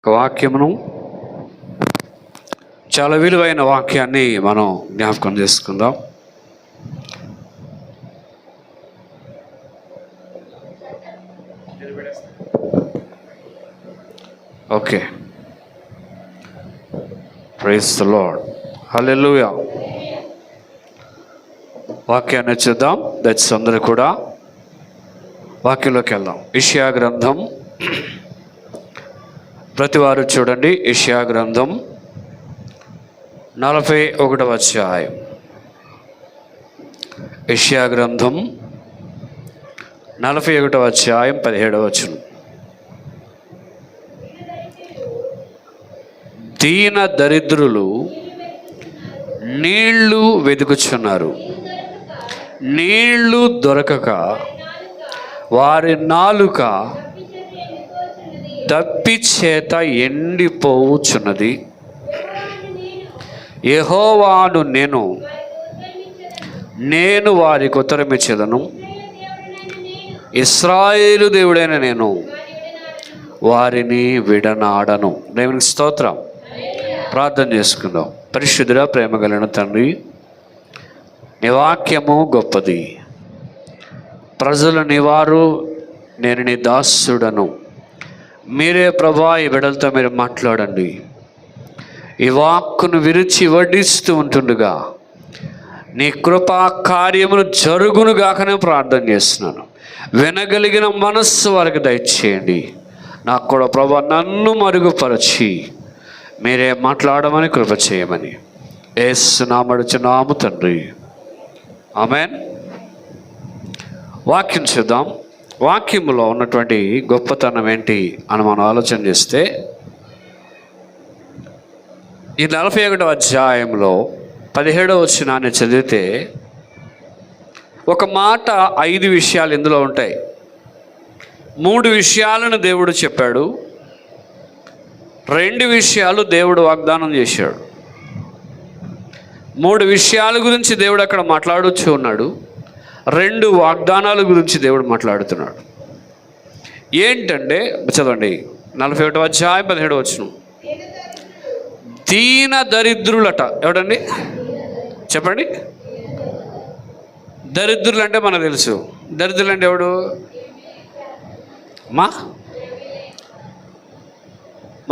వాక్యమును, చాలా విలువైన వాక్యాన్ని మనం జ్ఞాపకం చేసుకుందాం. ఓకే, ప్రైజ్ ది లార్డ్, హల్లెలూయా. వాక్యాన్ని చూద్దాం. దయచేసి అందరూ కూడా వాక్యంలోకి వెళ్దాం. యెషయా గ్రంథం, ప్రతివారు చూడండి. యెషయా గ్రంథం 41వ అధ్యాయం. యెషయా గ్రంథం 41వ అధ్యాయం 17వ వచనం. దీన దరిద్రులు నీళ్లు వెతుకుచున్నారు, నీళ్లు దొరకక వారి నాలుక దప్పి చేత ఎండిపోవుచున్నది. యెహోవాను నేను వారికి ఉత్తరమిచ్చేదను. ఇశ్రాయేలు దేవుడైన నేను వారిని విడనాడను. దేవునికి స్తోత్రం. ప్రార్థన చేసుకుందాం. పరిశుద్ధుడా, ప్రేమ కలిగిన తండ్రి, నీ వాక్యము గొప్పది. ప్రజలు నీవారు, నేను నీ దాసుడను. మీరే ప్రభా, ఈ బిడ్డలతో మీరు మాట్లాడండి. ఈ వాక్కును విరిచి వడ్డిస్తూ ఉంటుండగా నీ కృపా కార్యమును జరుగునుగాకనే ప్రార్థన చేస్తున్నాను. వినగలిగిన మనస్సు వారికి దయచేయండి. నాకు కూడా ప్రభా, నన్ను మరుగుపరచి మీరే మాట్లాడమని కృప చేయమని యేసు నామమున తండ్రి, ఆమేన్. వాక్యం చూద్దాం. వాక్యములో ఉన్నటువంటి గొప్పతనం ఏంటి అని మనం ఆలోచన చేస్తే, ఈ 41వ అధ్యాయంలో 17వ వచనాన్ని చదివితే ఒక మాట, 5 విషయాలు ఇందులో ఉంటాయి. 3 విషయాలను దేవుడు చెప్పాడు, 2 విషయాలు దేవుడు వాగ్దానం చేశాడు. 3 విషయాల గురించి దేవుడు అక్కడ మాట్లాడుచూ ఉన్నాడు. 2 వాగ్దానాల గురించి దేవుడు మాట్లాడుతున్నాడు. ఏంటంటే చదవండి, 41వ అధ్యాయం 17వ వచనం. దీన దరిద్రులట. ఎవడండి చెప్పండి? దరిద్రులు అంటే మనకు తెలుసు. దరిద్రులు అంటే ఎవడు?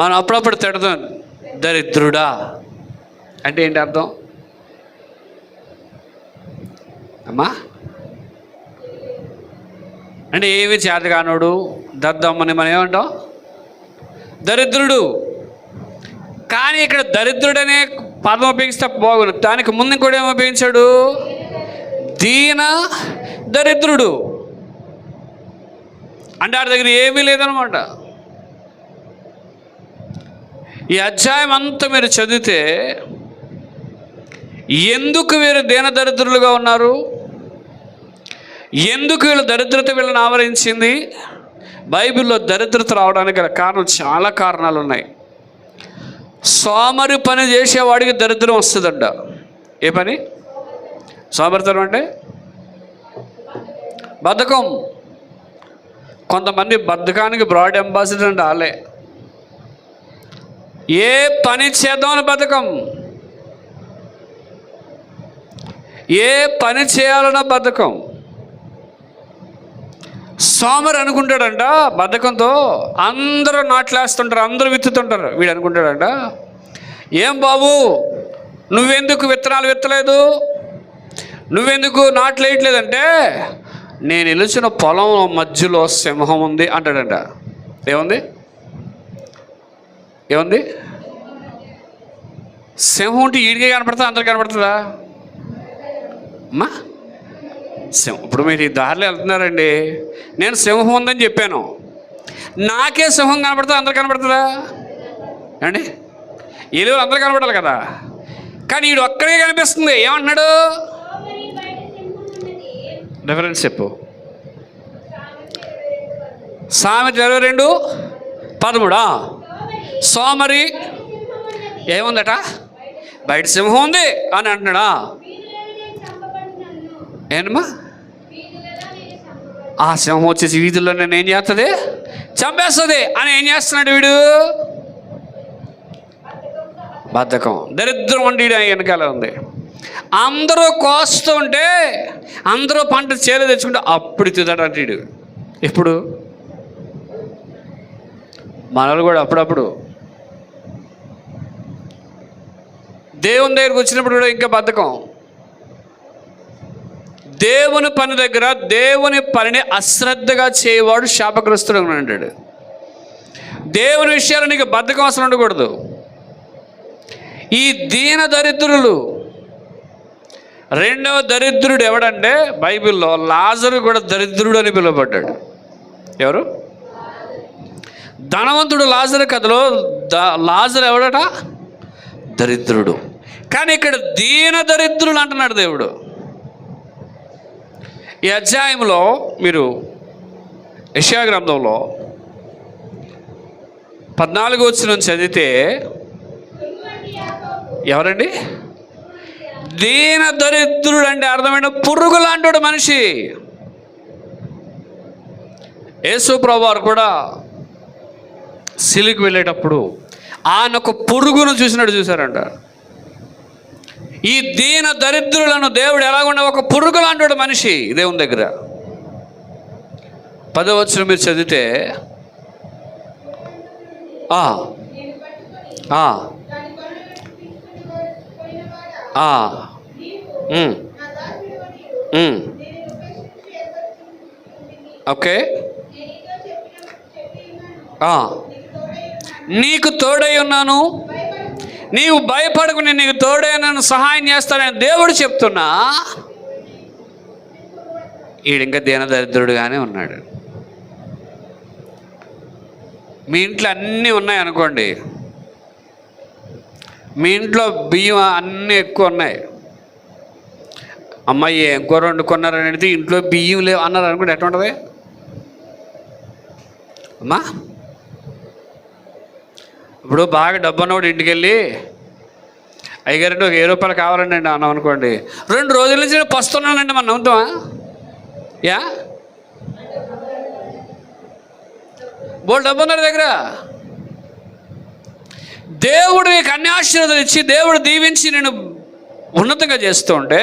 మనం అప్పుడప్పుడు తిడతాం, దరిద్రుడా అంటే ఏంటి అర్థం అమ్మా? అంటే ఏమి చేతగానోడు, దద్దమ్మని మనం ఏమంటాం? దరిద్రుడు. కానీ ఇక్కడ దరిద్రుడనే పదం ఉపయోగిస్తే బాగుంది. దానికి ముందు కూడా ఏమి ఉపయోగించాడు? దీన దరిద్రుడు. అంటే వాడి దగ్గర ఏమీ లేదనమాట. ఈ అధ్యాయం అంతా మీరు చదివితే ఎందుకు వీరు దీన దరిద్రులుగా ఉన్నారు, ఎందుకు వీళ్ళ దరిద్రత వీళ్ళని ఆవరించింది? బైబిల్లో దరిద్రత రావడానికి గల కారణం, చాలా కారణాలు ఉన్నాయి. సోమరి పని చేసేవాడికి దరిద్రం వస్తుందంట. ఏ పని? సోమరితనం అంటే బద్ధకం. కొంతమంది బద్ధకానికి బ్రాడ్ అంబాసిడర్ అంటే వాళ్ళే. ఏ పని చేద్దామని బద్ధకం, ఏ పని చేయాలన్న బద్ధకం. సోమరి అనుకుంటాడంట బద్ధకంతో, అందరూ నాట్లేస్తుంటారు, అందరూ విత్తుతుంటారు. వీడు అనుకుంటాడంట, ఏం బాబు నువ్వెందుకు విత్తనాలు విత్తలేదు, నువ్వెందుకు నాట్లు వేయట్లేదంటే, నేను నిలిచిన పొలం మధ్యలో సింహం ఉంది అంటాడంట. ఏముంది? ఏముంది? సింహం ఉంటే ఈడికే కనపడుతుందా, అందరికి కనపడుతుందా అమ్మా? సింహం. ఇప్పుడు మీరు ఈ దారిలో వెళ్తున్నారండి, నేను సింహం ఉందని చెప్పాను, నాకే సింహం కనపడుతుందా, అందరు కనపడుతుందా అండి? వీళ్ళు అందరూ కనపడాలి కదా. కానీ వీడు ఒక్కడే కనిపిస్తుంది. ఏమంటున్నాడు? డిఫరెన్స్ చెప్పు. సామెత 22:13. సోమరి ఏముందట? బయట సింహం ఉంది అని అంటున్నాడా? ఏనమ్మా? ఆ సింహం వచ్చేసి వీధుల్లో నేను ఏం చేస్తుంది, చంపేస్తుంది అని ఏం చేస్తున్నాడు వీడు? బద్ధకం. దరిద్రం అంటే వెనకాల ఉంది. అందరూ కోస్తూ ఉంటే, అందరూ పంట చేలు తెచ్చుకుంటే అప్పుడు తిదడంటే వీడు. ఇప్పుడు మనలు కూడా అప్పుడప్పుడు దేవుని దగ్గరికి వచ్చినప్పుడు కూడా ఇంకా బద్ధకం. దేవుని పని దగ్గర దేవుని పనిని అశ్రద్ధగా చేయవాడు శాపగ్రస్తుడు అని అంటాడు. దేవుని విషయాలు నీకు బద్ధకం అసలు ఉండకూడదు. ఈ దీన దరిద్రులు, రెండవ దరిద్రుడు ఎవడంటే బైబిల్లో లాజరు కూడా దరిద్రుడు అని పిలువబడ్డాడు. ఎవరు? ధనవంతుడు లాజరు కథలో లాజరు ఎవడట? దరిద్రుడు. కానీ ఇక్కడ దీన దరిద్రులు అంటున్నాడు దేవుడు. ఈ అధ్యాయంలో మీరు యెషయా గ్రంథంలో 14వ వచనం చదివితే ఎవరండి? దీన దరిద్రుడు అంటే అర్థమైన పురుగు లాంటి మనిషి. యేసు ప్రభువారు కూడా సిలువకి వెళ్ళేటప్పుడు ఆయన ఒక పురుగును చూసారంట. ఈ దీన దరిద్రులను దేవుడు ఎలాగుండే ఒక పురుగు లాంటి మనిషి దేవుని దగ్గర. 10వ వచనం మీరు చదివితే ఓకే, నీకు తోడై ఉన్నాను, నీవు భయపడకు, నేను నీకు తోడై నన్ను సహాయం చేస్తానని దేవుడు చెప్తున్నా. ఈడింకా దీన దరిద్రుడుగానే ఉన్నాడు. మీ ఇంట్లో అన్నీ ఉన్నాయి అనుకోండి, మీ ఇంట్లో బియ్యం అన్నీ ఎక్కువ ఉన్నాయి, అమ్మాయి ఏం కూర వండుకున్నారని అడిగితే ఇంట్లో బియ్యం లేవు అన్నారు అనుకోండి, ఎట్లా ఉంటుంది అమ్మా? ఇప్పుడు బాగా డబ్బు ఉన్నవాడు ఇంటికి వెళ్ళి అయ్యగారంటే ఒక 1000 రూపాయలు కావాలండి అండి అన్నాం అనుకోండి, 2 రోజుల నుంచి పస్తున్నానండి మనం నమ్ముతామా? యా, బోల్ డబ్బు ఉన్నారు దగ్గర. దేవుడు నీకు అన్ని ఆశీర్వాదాలు ఇచ్చి దేవుడు దీవించి నేను ఉన్నతంగా చేస్తూ ఉంటే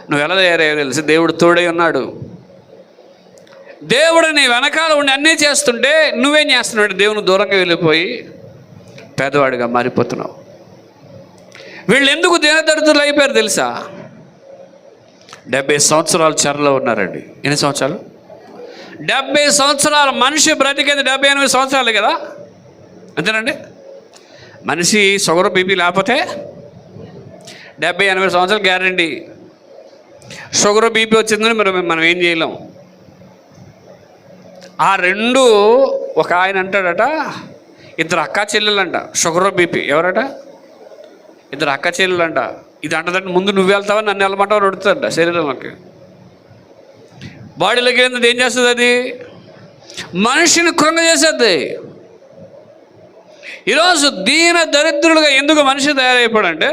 నువ్వు ఎలా తయారయ్యో తెలిసి దేవుడు తోడై ఉన్నాడు. దేవుడు నీ వెనకాల ఉండి అన్నీ చేస్తుంటే నువ్వేం చేస్తున్నాడు? దేవుని దూరంగా వెళ్ళిపోయి పేదవాడిగా మారిపోతున్నావు. వీళ్ళు ఎందుకు దీనదరిద్రులు అయిపోయారు తెలుసా? 70 సంవత్సరాలు చెరలో ఉన్నారండి. ఎన్ని సంవత్సరాలు? 70 సంవత్సరాలు. మనిషి బ్రతికేది 70-80 సంవత్సరాలు కదా, అంతేనండి. మనిషి షుగర్ బీపీ లేకపోతే 70-80 సంవత్సరాలు గ్యారంటీ. షుగర్ బీపీ వచ్చిందని మనం ఏం చేయలేం. ఆ రెండు ఒక ఆయన అంటాడట, 2 అక్కా చెల్లెలంట, షుగర్ బీపీ. ఎవరట? 2 అక్కా చెల్లెలంట. ఇది అంటదంటే ముందు నువ్వు వెళ్తావని నన్ను వెళ్ళమంటావు అడుగుతుందంట. శరీరంలోకి బాడీలోకి వెళ్ళింది ఏం చేస్తుంది? అది మనిషిని కృంగ చేసేది. ఈరోజు దీన దరిద్రులుగా ఎందుకు మనిషి తయారైపోయాడంటే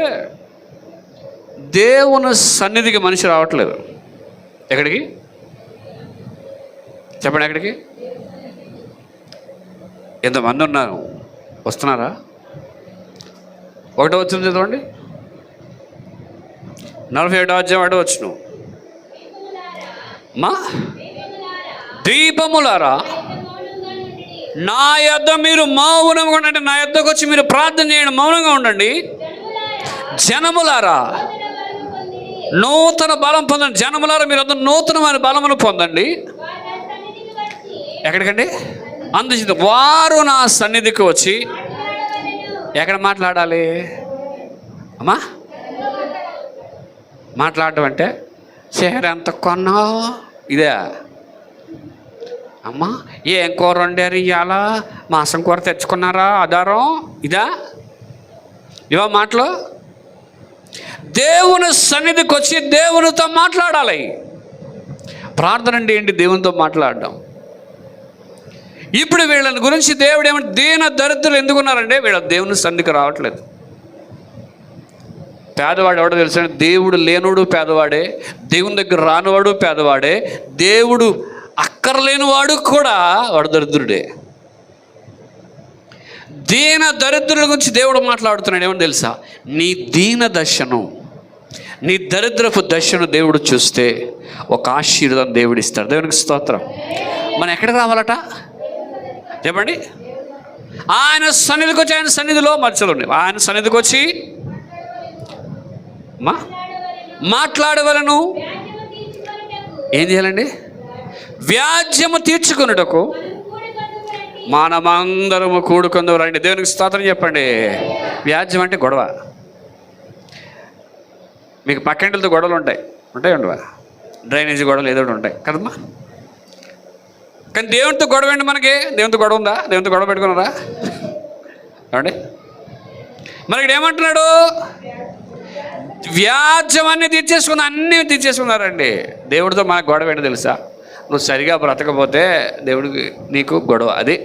దేవుని సన్నిధికి మనిషి రావట్లేదు. ఎక్కడికి చెప్పండి? ఎక్కడికి? ఎంతమంది ఉన్నారు, వస్తున్నారా? 1వ వచనం చదవండి. 47వ అధ్యాయం 1వ వచనం. మా దీపములారా నా యొద్ద మీరు మౌనంగా ఉండండి. నా యొద్దకు వచ్చి మీరు ప్రార్థన చేయండి, మౌనంగా ఉండండి. జనములారా నూతన బలం పొందండి. జనములారా మీరు వద్ద నూతనమైన బలమును పొందండి. ఎక్కడికండి? అందుచేత వారు నా సన్నిధికి వచ్చి ఎక్కడ మాట్లాడాలి అమ్మా? మాట్లాడటం అంటే చీర ఎంత కొన్నావు ఇదే అమ్మా, ఏం కూర వండారు ఇవాళ, మాసం కూర తెచ్చుకున్నారా, ఆధారం ఇదా? ఇవా మాటలు? దేవుని సన్నిధికి వచ్చి దేవునితో మాట్లాడాలి. ప్రార్థన అంటే ఏంటి? దేవునితో మాట్లాడడం. ఇప్పుడు వీళ్ళని గురించి దేవుడు ఏమంటే దీన దరిద్రులు ఎందుకున్నారంటే వీళ్ళ దేవుని సన్నిధికి రావట్లేదు. పేదవాడు ఎవడో తెలుసు? దేవుడు లేనుడు పేదవాడే, దేవుని దగ్గర రానివాడు పేదవాడే, దేవుడు అక్కర్లేనివాడు కూడా వాడు దరిద్రుడే. దీన దరిద్రుల గురించి దేవుడు మాట్లాడుతున్నాడు. ఏమని తెలుసా? నీ దీన దశను, నీ దరిద్రపు దశను దేవుడు చూస్తే ఒక ఆశీర్వాదం దేవుడు ఇస్తాడు. దేవునికి స్తోత్రం. మనం ఎక్కడికి రావాలట చెప్పండి? ఆయన సన్నిధికి వచ్చి, ఆయన సన్నిధిలో మధ్యలో ఉన్నాయి. ఆయన సన్నిధికి వచ్చి మాట్లాడవలను. ఏం చేయాలండి? వ్యాజ్యము తీర్చుకొనుటకు మనమందరము కూడుకుందాం రండి. దేవునికి స్తోత్రం చెప్పండి. వ్యాజ్యం అంటే గొడవ. మీకు పక్కింటితో గొడవలు ఉంటాయి ఉండవా? డ్రైనేజీ గొడవలు ఏదో ఉంటాయి కదమ్మా. కానీ దేవునితో గొడవ అండి. మనకి దేవునితో గొడవ ఉందా? దేవునితో గొడవ పెట్టుకున్నారా? ఏమండి? మనకి ఏమంటున్నాడు? వ్యాజ్యం అన్నీ తీర్చేసుకున్నా, అన్నీ తీర్చేసుకున్నారండి. దేవుడితో మనకు గొడవ ఏంటో తెలుసా? నువ్వు సరిగా బ్రతకపోతే దేవుడికి నీకు గొడవ. అది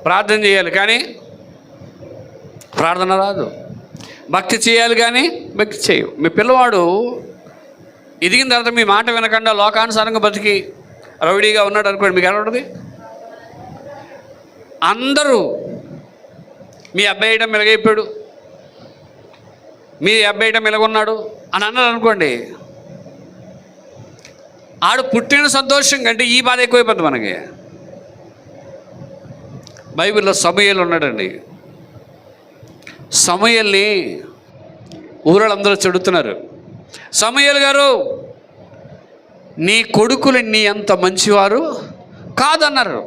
ప్రార్థన చేయాలి కానీ ప్రార్థన రాదు. భక్తి చేయాలి కానీ భక్తి చేయవు. మీ పిల్లవాడు ఎదిగిన తర్వాత మీ మాట వినకుండా లోకానుసారంగా బతికి రౌడీగా ఉన్నాడు అనుకోండి, మీకు ఎలా ఉంటుంది? అందరూ మీ అబ్బాయి ఇటం మెలగైపోయాడు, మీ అబ్బాయి ఇటం మెలగొన్నాడు అని అన్నారు అనుకోండి, ఆడు పుట్టిన సంతోషం కంటే ఈ బాధ ఎక్కువైపోతుంది మనకి. బైబిల్లో సమూయేలు ఉన్నాడండి. సమూయేల్ని ఊరలందరూ చెడుతున్నారు. సమూయేలు గారు, నీ కొడుకులు నీ అంత మంచివారు కాదన్నారు.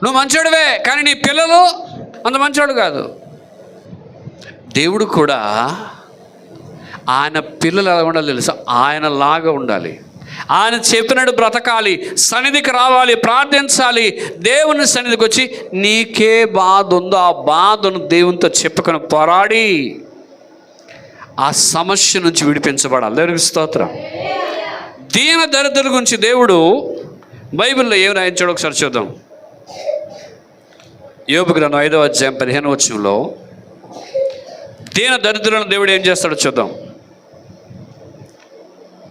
నువ్వు మంచోడివే కానీ నీ పిల్లలు అంత మంచోడు కాదు. దేవుడు కూడా ఆయన పిల్లలు ఎలా ఉండాలి తెలుసా? ఆయనలాగా ఉండాలి. ఆయన చెప్పినట్టు బ్రతకాలి, సన్నిధికి రావాలి, ప్రార్థించాలి. దేవుని సన్నిధికి వచ్చి నీకే బాధ ఉందో ఆ బాధను దేవునితో చెప్పుకొని పోరాడి ఆ సమస్య నుంచి విడిపించబడాలి. దేవునికి స్తోత్రం. దీన దరిద్రుల గురించి దేవుడు బైబిల్లో ఏం రాయించాడో ఒకసారి చూద్దాం. యోబు గ్రంథం 5వ అధ్యాయం 15వ వచనంలో దీన దరిద్రులను దేవుడు ఏం చేస్తాడో చూద్దాం.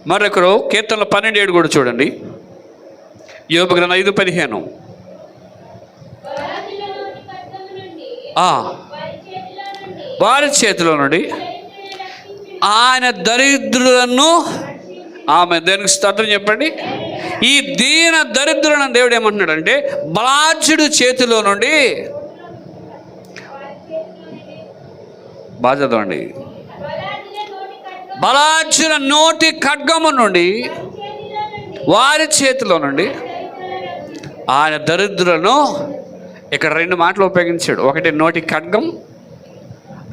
మరొకరు కీర్తనలు 12:7 కూడా చూడండి. యోబు గ్రంథం 5:15 వారి చేతిలో నుండి ఆయన దరిద్రులను ఆమె. దేనికి స్తోత్రం చెప్పండి. ఈ దీన దరిద్రులను దేవుడు ఏమంటున్నాడు అంటే బలాఢ్యుడి చేతిలో నుండి, బాగా చదవండి, బలాఢ్యుల నోటి ఖడ్గము నుండి, వారి చేతిలో నుండి ఆయన దరిద్రులను. ఇక్కడ 2 మాటలు ఉపయోగించాడు. ఒకటి నోటి ఖడ్గం,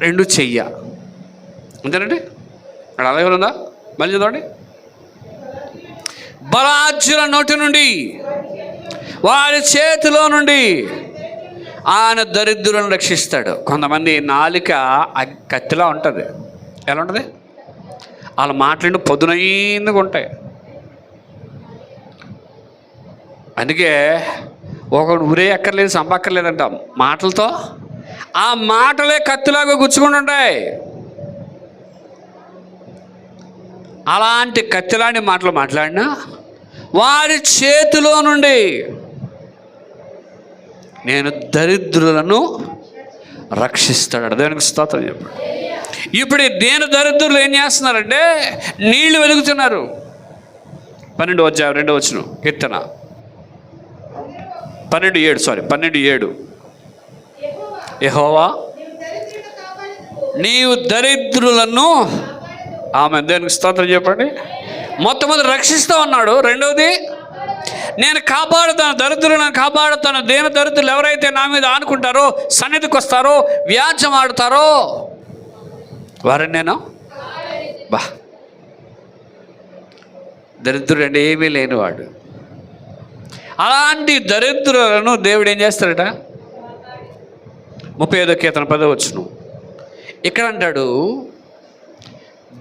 2 చెయ్య. అంతేనండి. అక్కడ అలాగే ఉందా? మళ్ళీ చదవండి. బలాఢ్యుల నోటి నుండి, వారి చేతిలో నుండి ఆయన దరిద్రులను రక్షిస్తాడు. కొంతమంది నాలుక కత్తిలా ఉంటుంది. ఎలా ఉంటుంది? వాళ్ళ మాటలు పొద్దునైందుగా ఉంటాయి. అందుకే ఒకడు ఊరే ఎక్కర్లేదు, సంపక్కర్లేదంట. మాటలతో ఆ మాటలే కత్తిలాగా గుచ్చుకుంటూ ఉంటాయి. అలాంటి కత్తిలాంటి మాటలు మాట్లాడినా వారి చేతిలో నుండి నేను దరిద్రులను రక్షిస్తాడు. దేవునికి స్తోత్రం చెప్పండి. ఇప్పుడు ఈ దీన దరిద్రులు ఏం చేస్తున్నారంటే నీళ్లు వెలుగుతున్నారు. 12వ అధ్యాయం 2వ వచనం కీర్తన 12:7 యెహోవా నీవు దరిద్రులను ఆమె. దేవునికి స్తోత్రం చెప్పండి. మొట్టమొదటి రక్షిస్తూ ఉన్నాడు. రెండవది నేను కాపాడుతాను, దరిద్రులను కాపాడుతాను. దీన దరిద్రులు ఎవరైతే నా మీద ఆనుకుంటారో, సన్నిధికి వస్తారో, వ్యాజ్యం ఆడుతారో వారిని నేను దరిద్రుడు అంటే ఏమీ లేనివాడు. అలాంటి దరిద్రులను దేవుడు ఏం చేస్తాడట? 35వ కీర్తన 10వ వచనం ఇక్కడ అంటాడు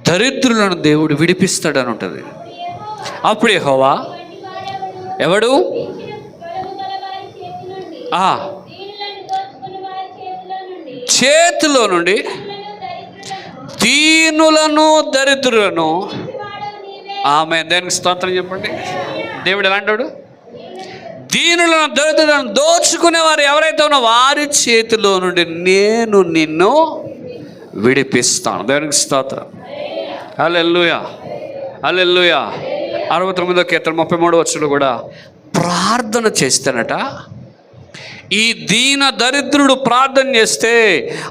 దరిద్రులను దేవుడు విడిపిస్తాడని ఉంటుంది. అప్పుడు యెహోవా ఎవడు చేతిలో నుండి దీనులను దరిద్రులను ఆమె. దేనికి స్తోత్రం చెప్పండి. దేవుడు ఎలా అంటాడు? దీనులను దరిద్రులను దోచుకునేవారు ఎవరైతే ఉన్నో వారి చేతిలో నుండి నేను నిన్ను విడిపిస్తాను. దేవునికి స్తోత్రం. హల్లెలూయా, హల్లెలూయా. 69వ కీర్తన 33వ వచనంలో కూడా ప్రార్థన చేస్తేనట, ఈ దీన దరిద్రుడు ప్రార్థన చేస్తే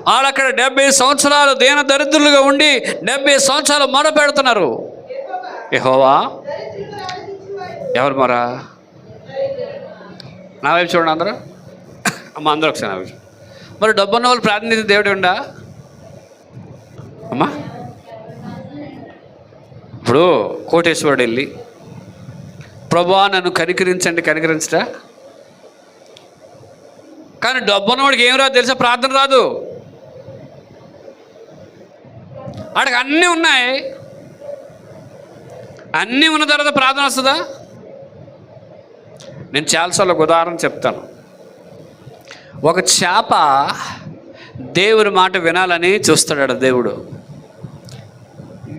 వాళ్ళక్కడ 70 సంవత్సరాలు దీన దరిద్రులుగా ఉండి 70 సంవత్సరాలు మొర పెడుతున్నారు. యెహోవా ఎవరు మొరా? నా వైపు చూడండి అందరూ, అమ్మ అందరూ ఒకసారి నా వైపు. మరి డబ్బున్న వాళ్ళు ప్రార్థన దేవుడు ఉండా అమ్మా? ఇప్పుడు కోటేశ్వరుడు వెళ్ళి ప్రభువా నన్ను కనికరించండి, కనికరించరా? కానీ డబ్బున్నవాడికి ఏం రాదు తెలుసా? ప్రార్థన రాదు. వాడికి అన్నీ ఉన్నాయి, అన్నీ ఉన్న తర్వాత ప్రార్థన వస్తుందా? నేను చాలాసార్లు ఒక ఉదాహరణ చెప్తాను. ఒక చేప దేవుని మాట వినాలని చూస్తాడు దేవుడు.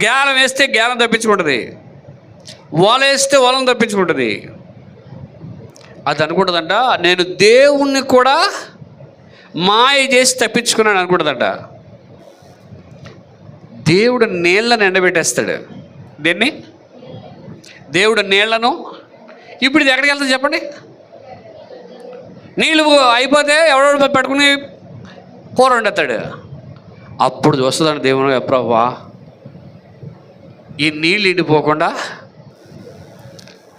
గేలం వేస్తే గేలం తప్పించుకుంటుంది, వల వేస్తే వలను తప్పించుకుంటుంది. అది అనుకుంటుందంట నేను దేవుణ్ణి కూడా మాయ చేసి తప్పించుకున్నాను అనుకుంటుందంట. దేవుడు నీళ్ళను ఎండబెట్టేస్తాడు. దీన్ని దేవుడు నీళ్లను, ఇప్పుడు ఇది ఎక్కడికి వెళ్తుంది చెప్పండి? నీళ్ళు అయిపోతే ఎవడో పెట్టుకుని కూర వండేస్తాడు. అప్పుడు చూస్తుందండి దేవుడు, ప్రభువా ఈ నీళ్ళు ఎండిపోకుండా.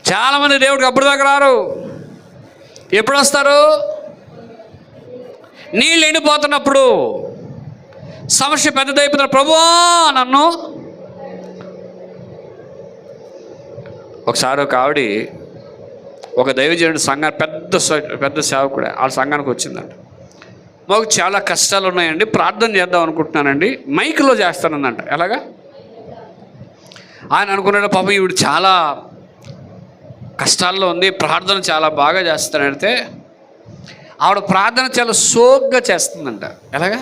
చాలామంది దేవుడికి అప్పుడు దాకా రారు. ఎప్పుడు వస్తారు? నీళ్ళు ఎండిపోతున్నప్పుడు, సమస్య పెద్దదైపోతున్న, ప్రభువా నన్ను. ఒకసారి ఒక ఆవిడ ఒక దైవజనుడి సంఘాన్ని పెద్ద సేవకుడే వాళ్ళ సంఘానికి వచ్చిందంట. మాకు చాలా కష్టాలు ఉన్నాయండి, ప్రార్థన చేద్దాం అనుకుంటున్నానండి, మైక్లో చేస్తానందంట. ఎలాగా? ఆయన అనుకున్నాడు పాపం ఈవిడ చాలా కష్టాల్లో ఉంది, ప్రార్థన చాలా బాగా చేస్తానంటే ఆవిడ ప్రార్థన చాలా సోగ్గా చేస్తుందంట. ఎలాగా?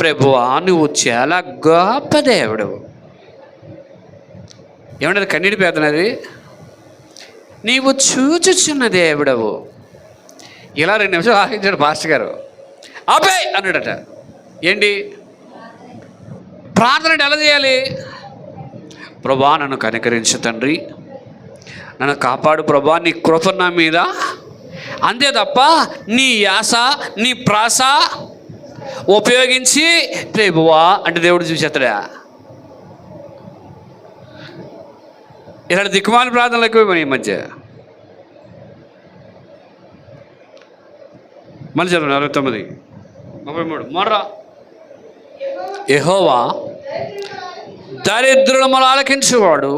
ప్రభువా నువ్వు చాలా గొప్ప దేవుడు. ఏమన్నది? కన్నీటి పేదనది. నీవు చూచుచున్న దేవుడవు. ఇలా 2 నిమిషాలు ఆలోచించాడు పాస్టర్ గారు. ఆపే అన్నాడట. ఏంటి ప్రార్థన ఎలా చేయాలి? ప్రభువా నన్ను కనికరించు తండ్రి, నన్ను కాపాడు ప్రభువా, నీ కృప నా మీద. అంతే తప్ప నీ యాస నీ ప్రాస ఉపయోగించి ప్రభువా అంటే దేవుడు చూసేస్తాడా? ఇలాంటి దిక్కుమాలి ప్రార్థనలు ఎక్కువ ఈ మధ్య. మళ్ళీ చదువు 49, 33. మొర్ర యెహోవా దరిద్రుల మొర ఆలకించువాడు,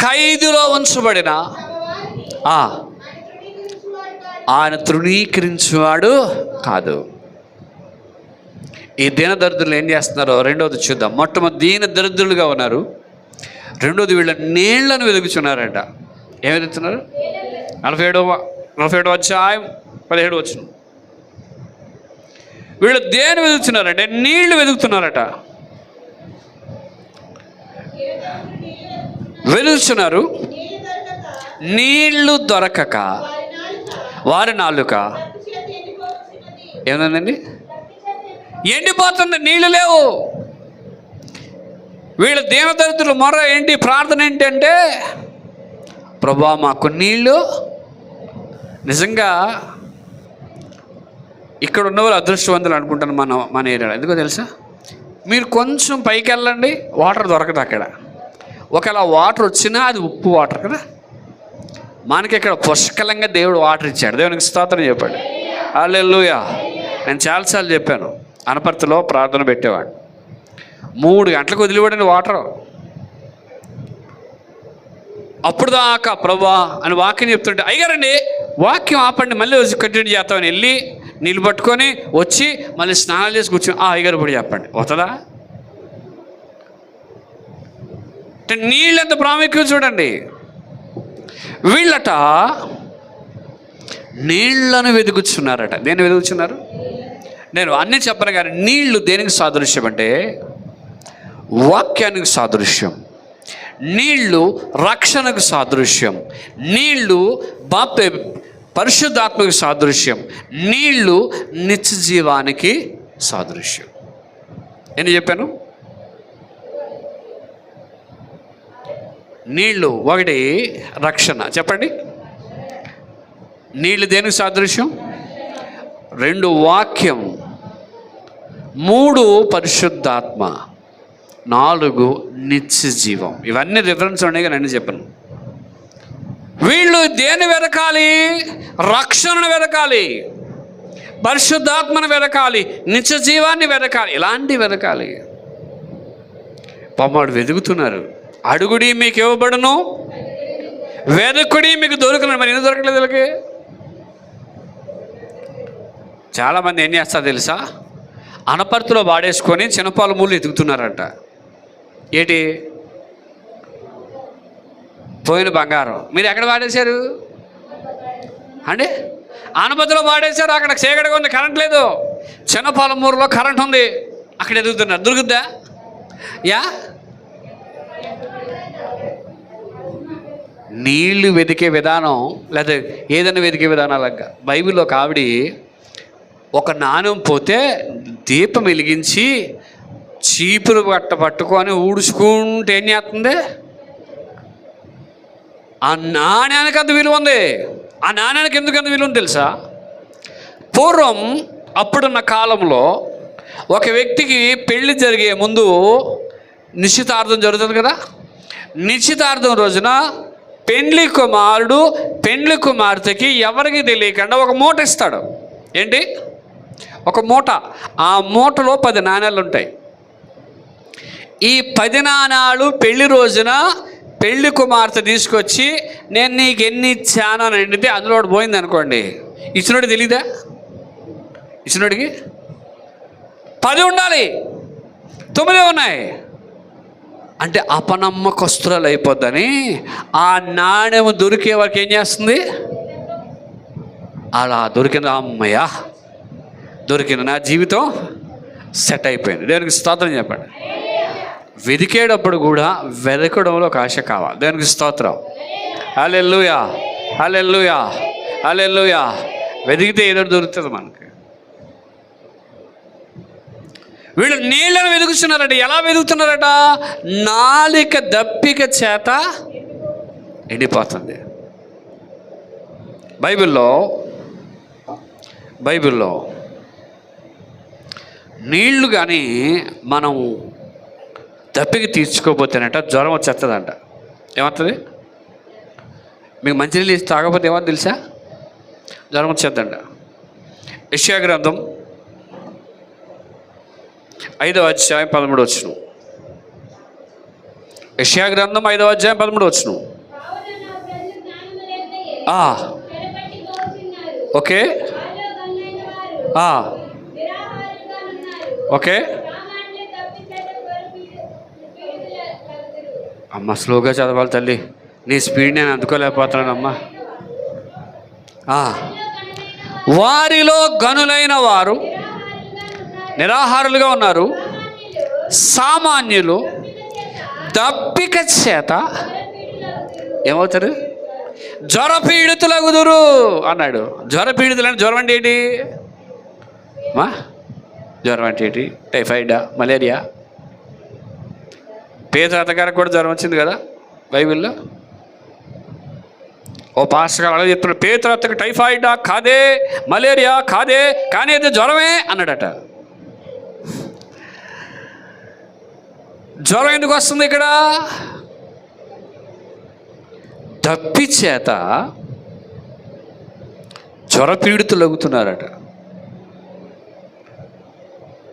ఖైదులో ఉంచబడిన ఆయన తృణీకరించువాడు కాదు. ఈ దీన దరిద్రులు ఏం చేస్తున్నారో రెండోది చూద్దాం. మొట్టమొదటి దీన దరిద్రులుగా ఉన్నారు, రెండోది వీళ్ళ నీళ్లను వెలుగుచున్నారంట. ఏం వెలుగుతున్నారు? 47వ అధ్యాయం 17వ వచనం. వీళ్ళు దేని వెలుగుతున్నారంటే నీళ్లు వెలుగుతున్నారట. వెలుగుతున్నారు, నీళ్లు దొరకక వారి నాలుక ఏమందండి ఎండిపోతుంది, నీళ్ళు లేవు. వీళ్ళ దీనదరిద్రుల మొర ఏంటి? ప్రార్థన ఏంటంటే ప్రభువా మాకు నీళ్ళు. నిజంగా ఇక్కడ ఉన్నవాళ్ళు అదృష్టవంతులు అనుకుంటాను మన ఏరియాలో. ఎందుకో తెలుసా? మీరు కొంచెం పైకి వెళ్ళండి, వాటర్ దొరకదు అక్కడ. ఒకవేళ వాటర్ వచ్చినా అది ఉప్పు వాటర్ కదా. మనకి ఇక్కడ పుష్కలంగా దేవుడు వాటర్ ఇచ్చాడు. దేవునికి స్తోత్రం చెప్పాడు. హల్లెలూయా. నేను చాలాసార్లు చెప్పాను, అనపర్తిలో ప్రార్థన పెట్టేవాడు. 3 గంటలకు వదిలిపడండి వాటర్. అప్పుడు దాకా ప్రభువా అని వాక్యం చెప్తుంటే, అయ్యారండి వాక్యం ఆపండి, మళ్ళీ వచ్చి కంటిన్యూ చేస్తామని వెళ్ళి నీళ్ళు పట్టుకొని వచ్చి మళ్ళీ స్నానాలు చేసి కూర్చొని అయ్యగారు ఇప్పుడు చెప్పండి వస్తుందా? అంటే నీళ్ళు ఎంత ప్రాముఖ్యం చూడండి. వీళ్ళట నీళ్లను వెతుకుతున్నారట. దేన్ని వెతుకుతున్నారు? నేను అన్నీ చెప్పను కానీ నీళ్లు దేనికి సాదృశ్యం అంటే వాక్యానికి సాదృశ్యం. నీళ్లు రక్షణకు సాదృశ్యం, నీళ్లు పరిశుద్ధాత్మకు సాదృశ్యం, నీళ్లు నిత్య జీవానికి సాదృశ్యం. నేను చెప్పాను నీళ్లు ఒకటి రక్షణ, చెప్పండి. నీళ్లు దేనికి సాదృశ్యం? 2 వాక్యం, 3 పరిశుద్ధాత్మ, 4 నిత్య జీవం. ఇవన్నీ రిఫరెన్స్ ఉన్నాయి కానీ అన్నీ చెప్పాను. వీళ్ళు దేని వెతకాలి? రక్షణను వెతకాలి, పరిశుద్ధాత్మను వెతకాలి, నిత్య జీవాన్ని వెతకాలి. ఇలాంటివి వెతకాలి. పాపం వెతుకుతున్నారు. అడుగుడి మీకు ఇవ్వబడును, వెతుకుడి మీకు దొరుకును. మరి ఎందుకు దొరకలేదు వీళ్ళకి? చాలామంది ఏం చేస్తారు తెలుసా? అనపర్తిలో వాడేసుకొని చిన్నపాల మూలు ఎదుగుతున్నారంట. ఏంటి? పోయిన బంగారం. మీరు ఎక్కడ వాడేశారు అంటే? అనపర్తిలో వాడేశారు. అక్కడ చీకటిగా ఉంది, కరెంట్ లేదు. చిన్నపాలమూరులో కరెంట్ ఉంది, అక్కడ ఎదుగుతున్నారు. దొరుకుద్దా? యా, నీళ్లు వెతికే విధానం లేదా ఏదైనా వెతికే విధానాలుగా బైబిల్లో ఒక ఆవిడ ఒక నాణ్యం పోతే దీపం వెలిగించి చీపురు పట్టుకొని ఊడ్చుకుంటే ఏం చేస్తుంది? ఆ నాణ్యానికి అంత విలువ ఉంది. ఆ నాణ్యానికి ఎందుకు అంత విలువ ఉంది తెలుసా? పూర్వం అప్పుడున్న కాలంలో ఒక వ్యక్తికి పెళ్లి జరిగే ముందు నిశ్చితార్థం జరుగుతుంది కదా. నిశ్చితార్థం రోజున పెండ్లి కుమారుడు పెండ్లి కుమార్తెకి ఎవరికి తెలియకుండా ఒక మూట ఇస్తాడు. ఏంటి? ఒక మూట. ఆ మూటలో 10 నాణ్యాలు ఉంటాయి. ఈ 10 నాణ్యాలు పెళ్లి రోజున పెళ్లి కుమార్తె తీసుకొచ్చి నేను నీకు ఎన్ని ఇచ్చాను అని అడిగితే అందులో ఒకటి పోయింది అనుకోండి, ఇచ్చినోడు తెలీదా? ఇచ్చినోడికి 10 ఉండాలి, 9 ఉన్నాయి అంటే అపనమ్మకస్తురాలు అయిపోద్దని ఆ నాణ్యం దొరికే వరకు ఏం చేస్తుంది? అలా దొరికిన అమ్మయ్య దొరికిన నా జీవితం సెట్ అయిపోయింది. దేవునికి స్తోత్రం చెప్పండి. వెతికేటప్పుడు కూడా వెతకడంలో ఒక ఆశ కావాలి. దేవునికి స్తోత్రం. హల్లెలూయా, హల్లెలూయా, హల్లెలూయా. వెతికితే ఏదో దొరుకుతుంది మనకి. వీళ్ళు నీళ్ళను వెతుకుతున్నారట. ఎలా వెతుకుతున్నారట? నాలిక దప్పిక చేత ఎండిపోతుంది. బైబిల్లో నీళ్లు కానీ మనం దప్పిక తీర్చుకోకపోతేనట జ్వరం వచ్చేస్తుందంట. ఏమవుతుంది? మీకు మంచినీళ్ళు ఇచ్చి తాగకపోతే ఏమవుతుంది తెలుసా? జ్వరం వచ్చేద్దంట. యెషయా గ్రంథం 5వ అధ్యాయం 13వ వచనం. యెషయా గ్రంథం 5వ అధ్యాయం 13వ వచనం. Okay, okay. అమ్మ స్లోగా చదవాలి తల్లి, నీ స్పీడ్ నేను అందుకోలేకపోతున్నానమ్మా. వారిలో గనులైన వారు నిరాహారులుగా ఉన్నారు, సామాన్యులు దప్పిక చేత ఏమవుతారు? జ్వరపీడితులగుదురు అన్నాడు. జ్వరపీడితులు అంటే జ్వరం అంటే ఏంటి? జ్వరం అంటే ఏంటి? టైఫాయిడా, మలేరియా? పేతురు గారికి కూడా జ్వరం వచ్చింది కదా బైబిల్లో. ఓ పాస్టర్ గారు అలా చెప్తున్నాడు, పేతురు టైఫాయిడా కాదే, మలేరియా కాదే, కానీ అయితే జ్వరమే అన్నాడట. జ్వరం ఎందుకు వస్తుంది ఇక్కడ? దప్పి చేత జ్వరపీడితులగుతున్నారట.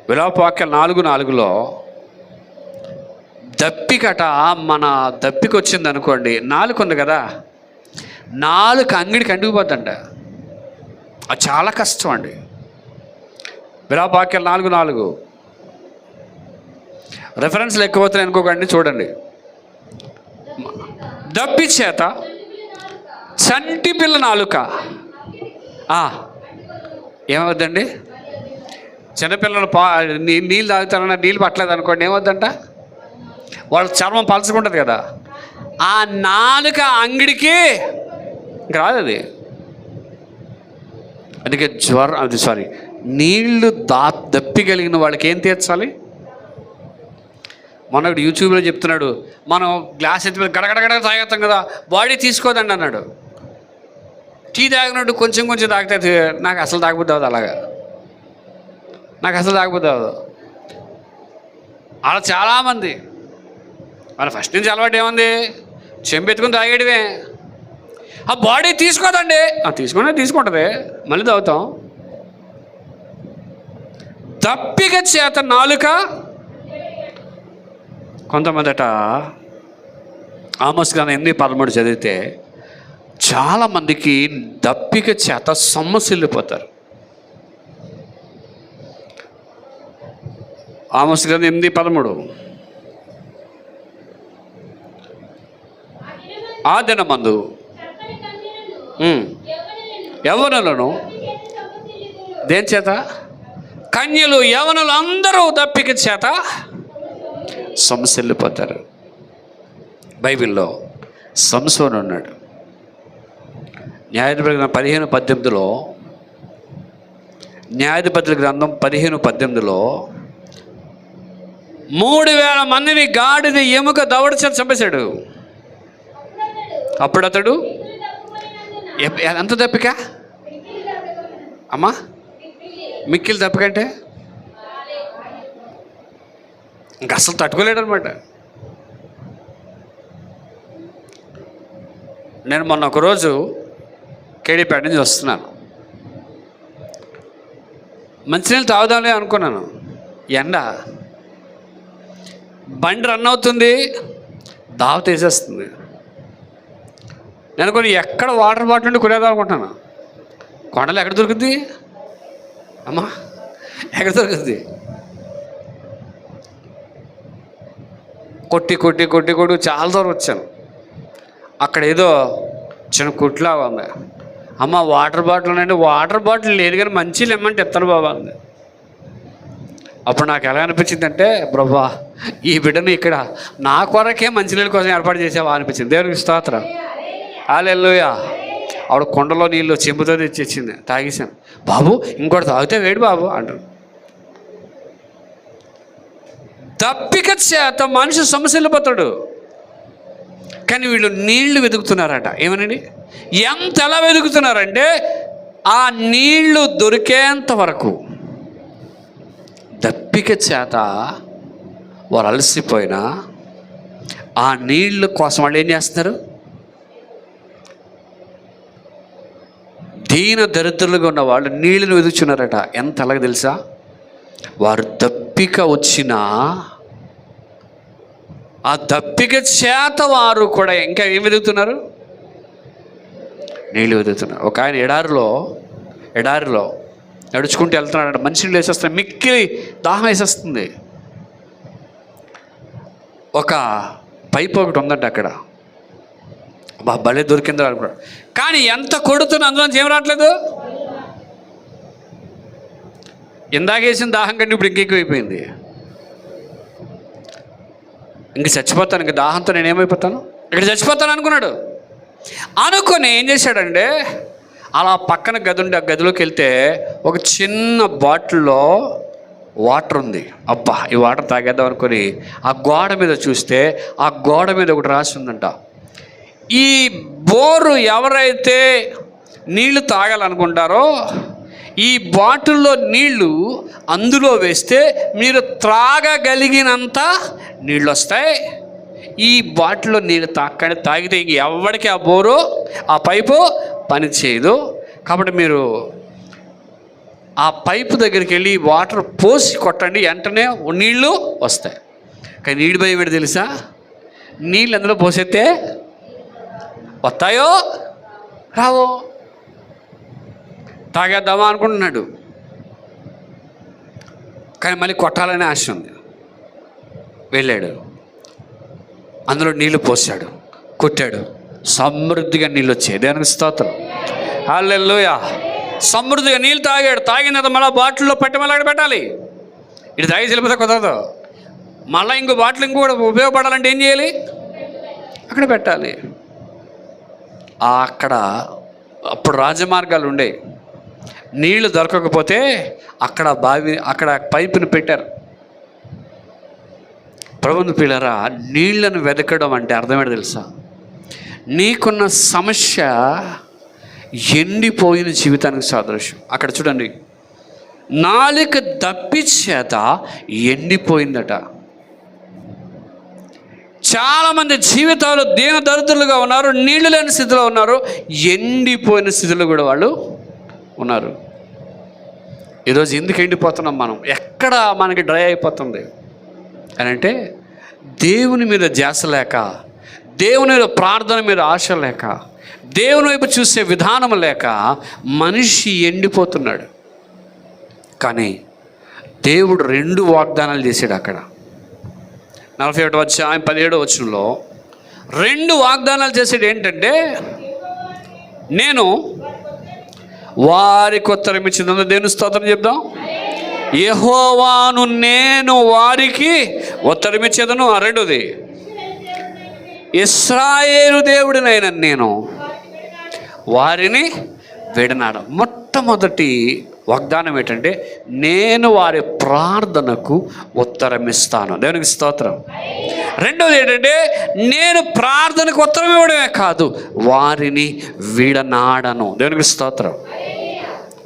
విలాపవాక్యాలు 4:4లో దప్పికట. మన దప్పికి వచ్చింది అనుకోండి, నాలుక ఉంది కదా, నాలుక అంగిడికి అంటుకుపోద్దంట. అది చాలా కష్టం అండి. విలాపవాక్యాలు 4:4 రెఫరెన్స్లు ఎక్కువవుతున్నాయి అనుకోకండి, చూడండి. దప్పి చేత చంటి పిల్ల నాలుక ఏమవుద్దండి? చిన్నపిల్లలు నీళ్ళు తాగుతారన్నా నీళ్ళు పట్టలేదు అనుకోండి, ఏమవుద్దంట? వాళ్ళ చర్మం పలచకుంటుంది కదా, ఆ నాలుక అంగిడికి రాదు అది. అందుకే నీళ్లు దప్పిగలిగిన వాళ్ళకి ఏం తీర్చాలి? మొన్న యూట్యూబ్లో చెప్తున్నాడు, మనం గ్లాస్ ఎత్తి గడగడగడ తాగేస్తాం కదా, బాడీ తీసుకోదండి అన్నాడు. టీ తాగినట్టు కొంచెం కొంచెం తాగితే నాకు అసలు తాగబుద్ది అవ్వదు, అలాగా నాకు అసలు తాగబుద్ది అవ్వదు. అలా చాలామంది మన ఫస్ట్ నుంచి అలవాటు ఏముంది, చెంబెత్తుకుని తాగేయడమే. ఆ బాడీ తీసుకోదండి, తీసుకుంటుంది, మళ్ళీ తాగుతాం. దప్పిక చేత నాలుక. కొంతమందట ఆమోస్ గ్రంథం 8:13 చదివితే చాలామందికి దప్పిక చేత సొమ్మసిల్లిపోతారు. ఆమోస్ గ్రంథం 8:13, ఆ దినమందు యవ్వనులను దేని చేత? కన్యలు యవ్వనులు అందరూ దప్పిక చేత సొమ్మసిల్లిపోతారు. బైబిల్లో సంసోను ఉన్నాడు. న్యాయాధిపతుల గ్రంథం 15:18లో, న్యాయాధిపతుల గ్రంథం 15:18లో 3000 మందిని గాడిద ఎముక దవడ చేత చంపేశాడు. అప్పుడు అతడు ఎంత దప్పిక అమ్మా? మిక్కిలి దప్పికంటే ఇంకా అసలు తట్టుకోలేడు అనమాట. నేను మొన్న ఒకరోజు కేడీపేట నుంచి వస్తున్నాను. మంచినీళ్ళు తాగుదాంలే అనుకున్నాను. ఎండ, బండి రన్ అవుతుంది, దావ తీసేస్తుంది. నేను కొన్ని ఎక్కడ వాటర్ బాటిల్ నుండి కొనేదాం అనుకుంటున్నాను. కొండలు ఎక్కడ దొరుకుద్ది అమ్మా? ఎక్కడ దొరుకుద్ది? కొట్టి కొట్టి కొట్టి కొట్టి చాలా దూరం వచ్చాను. అక్కడ ఏదో చిన్న కుట్లాగా ఉంది. అమ్మ వాటర్ బాటిల్ ఉన్నాయండి. వాటర్ బాటిల్ లేదు కానీ మంచి ఇమ్మంటే ఎత్తాను బాబా అంది. అప్పుడు నాకు ఎలా అనిపించింది అంటే, ప్రభా ఈ బిడ్డను ఇక్కడ నా కొరకే మంచినీళ్ళ కోసం ఏర్పాటు చేసావా అనిపించింది. దేవునికి స్తోత్రం, హల్లెలూయా. ఆవిడ కొండలో నీళ్ళు చెంబుతో తెచ్చిచ్చింది, తాగేసాను. బాబు ఇంకోటి తాగితే వేడి బాబు అంటారు. దప్పిక చేత మనిషి సొమ్మసిల్లిపోతాడు. కానీ వీళ్ళు నీళ్లు వెతుకుతున్నారట. ఏమనండి? ఎలా వెతుకుతున్నారంటే ఆ నీళ్లు దొరికేంత వరకు దప్పిక చేత వారు అలసిపోయినా ఆ నీళ్ళ కోసం వాళ్ళు ఏం చేస్తున్నారు? దీన దరిద్రులుగా ఉన్న వాళ్ళు నీళ్ళను వెతుకుతున్నారట. ఎంత అలాగ తెలుసా? వారు దప్పిక వచ్చినా ఆ దప్పిక చేత వారు కూడా ఇంకా ఏం వెతుకుతున్నారు? నీళ్ళు వెతుకుతున్నారు. ఒక ఆయన ఎడారిలో నడుచుకుంటూ వెళ్తున్నాడు. మంచినీళ్ళు వేసేస్తున్నాయి, మిక్కిలి దాహం వేసేస్తుంది. ఒక పైపు ఒకటి ఉందంట అక్కడ. భలే దొరికిందో అనుకున్నాడు. కానీ ఎంత కొడుతున్నా అందులోంచి ఏం రావట్లేదు. ఇందాకేసిన దాహం కంటే ఇప్పుడు ఇంకెక్కువైపోయింది. ఇంక చచ్చిపోతాను, ఇంక దాహంతో నేనేమైపోతాను, ఇక్కడ చచ్చిపోతాను అనుకున్నాడు. అనుకొని ఏం చేశాడంటే, అలా పక్కన గది ఉండి ఆ గదిలోకి వెళ్తే ఒక చిన్న బాటిల్లో వాటర్ ఉంది. అబ్బా ఈ వాటర్ తాగేద్దాం అనుకొని ఆ గోడ మీద చూస్తే ఆ గోడ మీద ఒకటి రాసి ఉందంట, ఈ బోరు ఎవరైతే నీళ్లు తాగాలనుకుంటారో ఈ బాటిల్లో నీళ్లు అందులో వేస్తే మీరు త్రాగగలిగినంత నీళ్ళు వస్తాయి. ఈ బాటిల్లో నీళ్ళు తాగితే ఇంక ఎవరికి ఆ బోరు ఆ పైపు పని చేయదు. కాబట్టి మీరు ఆ పైపు దగ్గరికి వెళ్ళి వాటర్ పోసి కొట్టండి, వెంటనే నీళ్ళు వస్తాయి. కానీ నీళ్ళు భయం ఏంటి తెలుసా? నీళ్ళు అందులో పోసేస్తే వస్తాయో రావో. తాగేద్దామా అనుకుంటున్నాడు, కానీ మళ్ళీ కొట్టాలనే ఆశ ఉంది. వెళ్ళాడు, అందులో నీళ్లు పోసాడు, కొట్టాడు, సమృద్ధిగా నీళ్ళు వచ్చాయి. దేవునికి స్తోత్రం, హల్లెలూయా. సమృద్ధిగా నీళ్ళు తాగాడు. తాగిన తర్వాత మళ్ళీ బాటిల్లో పెట్టి మళ్ళీ అక్కడ పెట్టాలి. ఇది తాగి చెల్లిపోతే కుదరదు. మళ్ళీ ఇంకో బాటిల్ ఇంకోటి ఉపయోగపడాలంటే ఏం చేయాలి? అక్కడ పెట్టాలి. అక్కడ అప్పుడు రాజమార్గాలు ఉండే, నీళ్లు దొరకకపోతే అక్కడ పైపుని పెట్టారు. ప్రభువుని పిల్లరా, నీళ్లను వెతకడం అంటే అర్థమేంటి తెలుసా? నీకున్న సమస్య ఎండిపోయిన జీవితానికి సాదృశ్యం. అక్కడ చూడండి, నాలుక దప్పిచేత ఎండిపోయిందట. చాలామంది జీవితాలు దీన దరిద్రులుగా ఉన్నారు, నీళ్లు లేని స్థితిలో ఉన్నారు, ఎండిపోయిన స్థితిలో కూడా వాళ్ళు ఉన్నారు. ఈరోజు ఎందుకు ఎండిపోతున్నాం మనం? ఎక్కడ మనకి డ్రై అయిపోతుంది అని అంటే, దేవుని మీద ధ్యాస లేక, దేవుని మీద ప్రార్థన మీద ఆశ లేక, దేవుని వైపు చూసే విధానం లేక మనిషి ఎండిపోతున్నాడు. కానీ దేవుడు 2 వాగ్దానాలు చేశాడు. అక్కడ 41వ అధ్యాయం 17వ వచనంలో 2 వాగ్దానాలు చేసాడు. ఏంటంటే, నేను వారికి ఉత్తరం ఇచ్చింది. దేవుని స్తోత్రం చెప్దాం. యెహోవాను నేను వారికి ఉత్తరం ఇచ్చేదను. రెండోది, ఇశ్రాయేలు దేవుడినైన నేను వారిని విడనాడ. మొట్టమొదటి వాగ్దానం ఏంటంటే, నేను వారి ప్రార్థనకు ఉత్తరం ఇస్తాను. దేవునికి స్తోత్రం. రెండవది ఏంటంటే, నేను ప్రార్థనకు ఉత్తరం ఇవ్వడమే కాదు, వారిని విడనాడను. దేవునికి స్తోత్రం.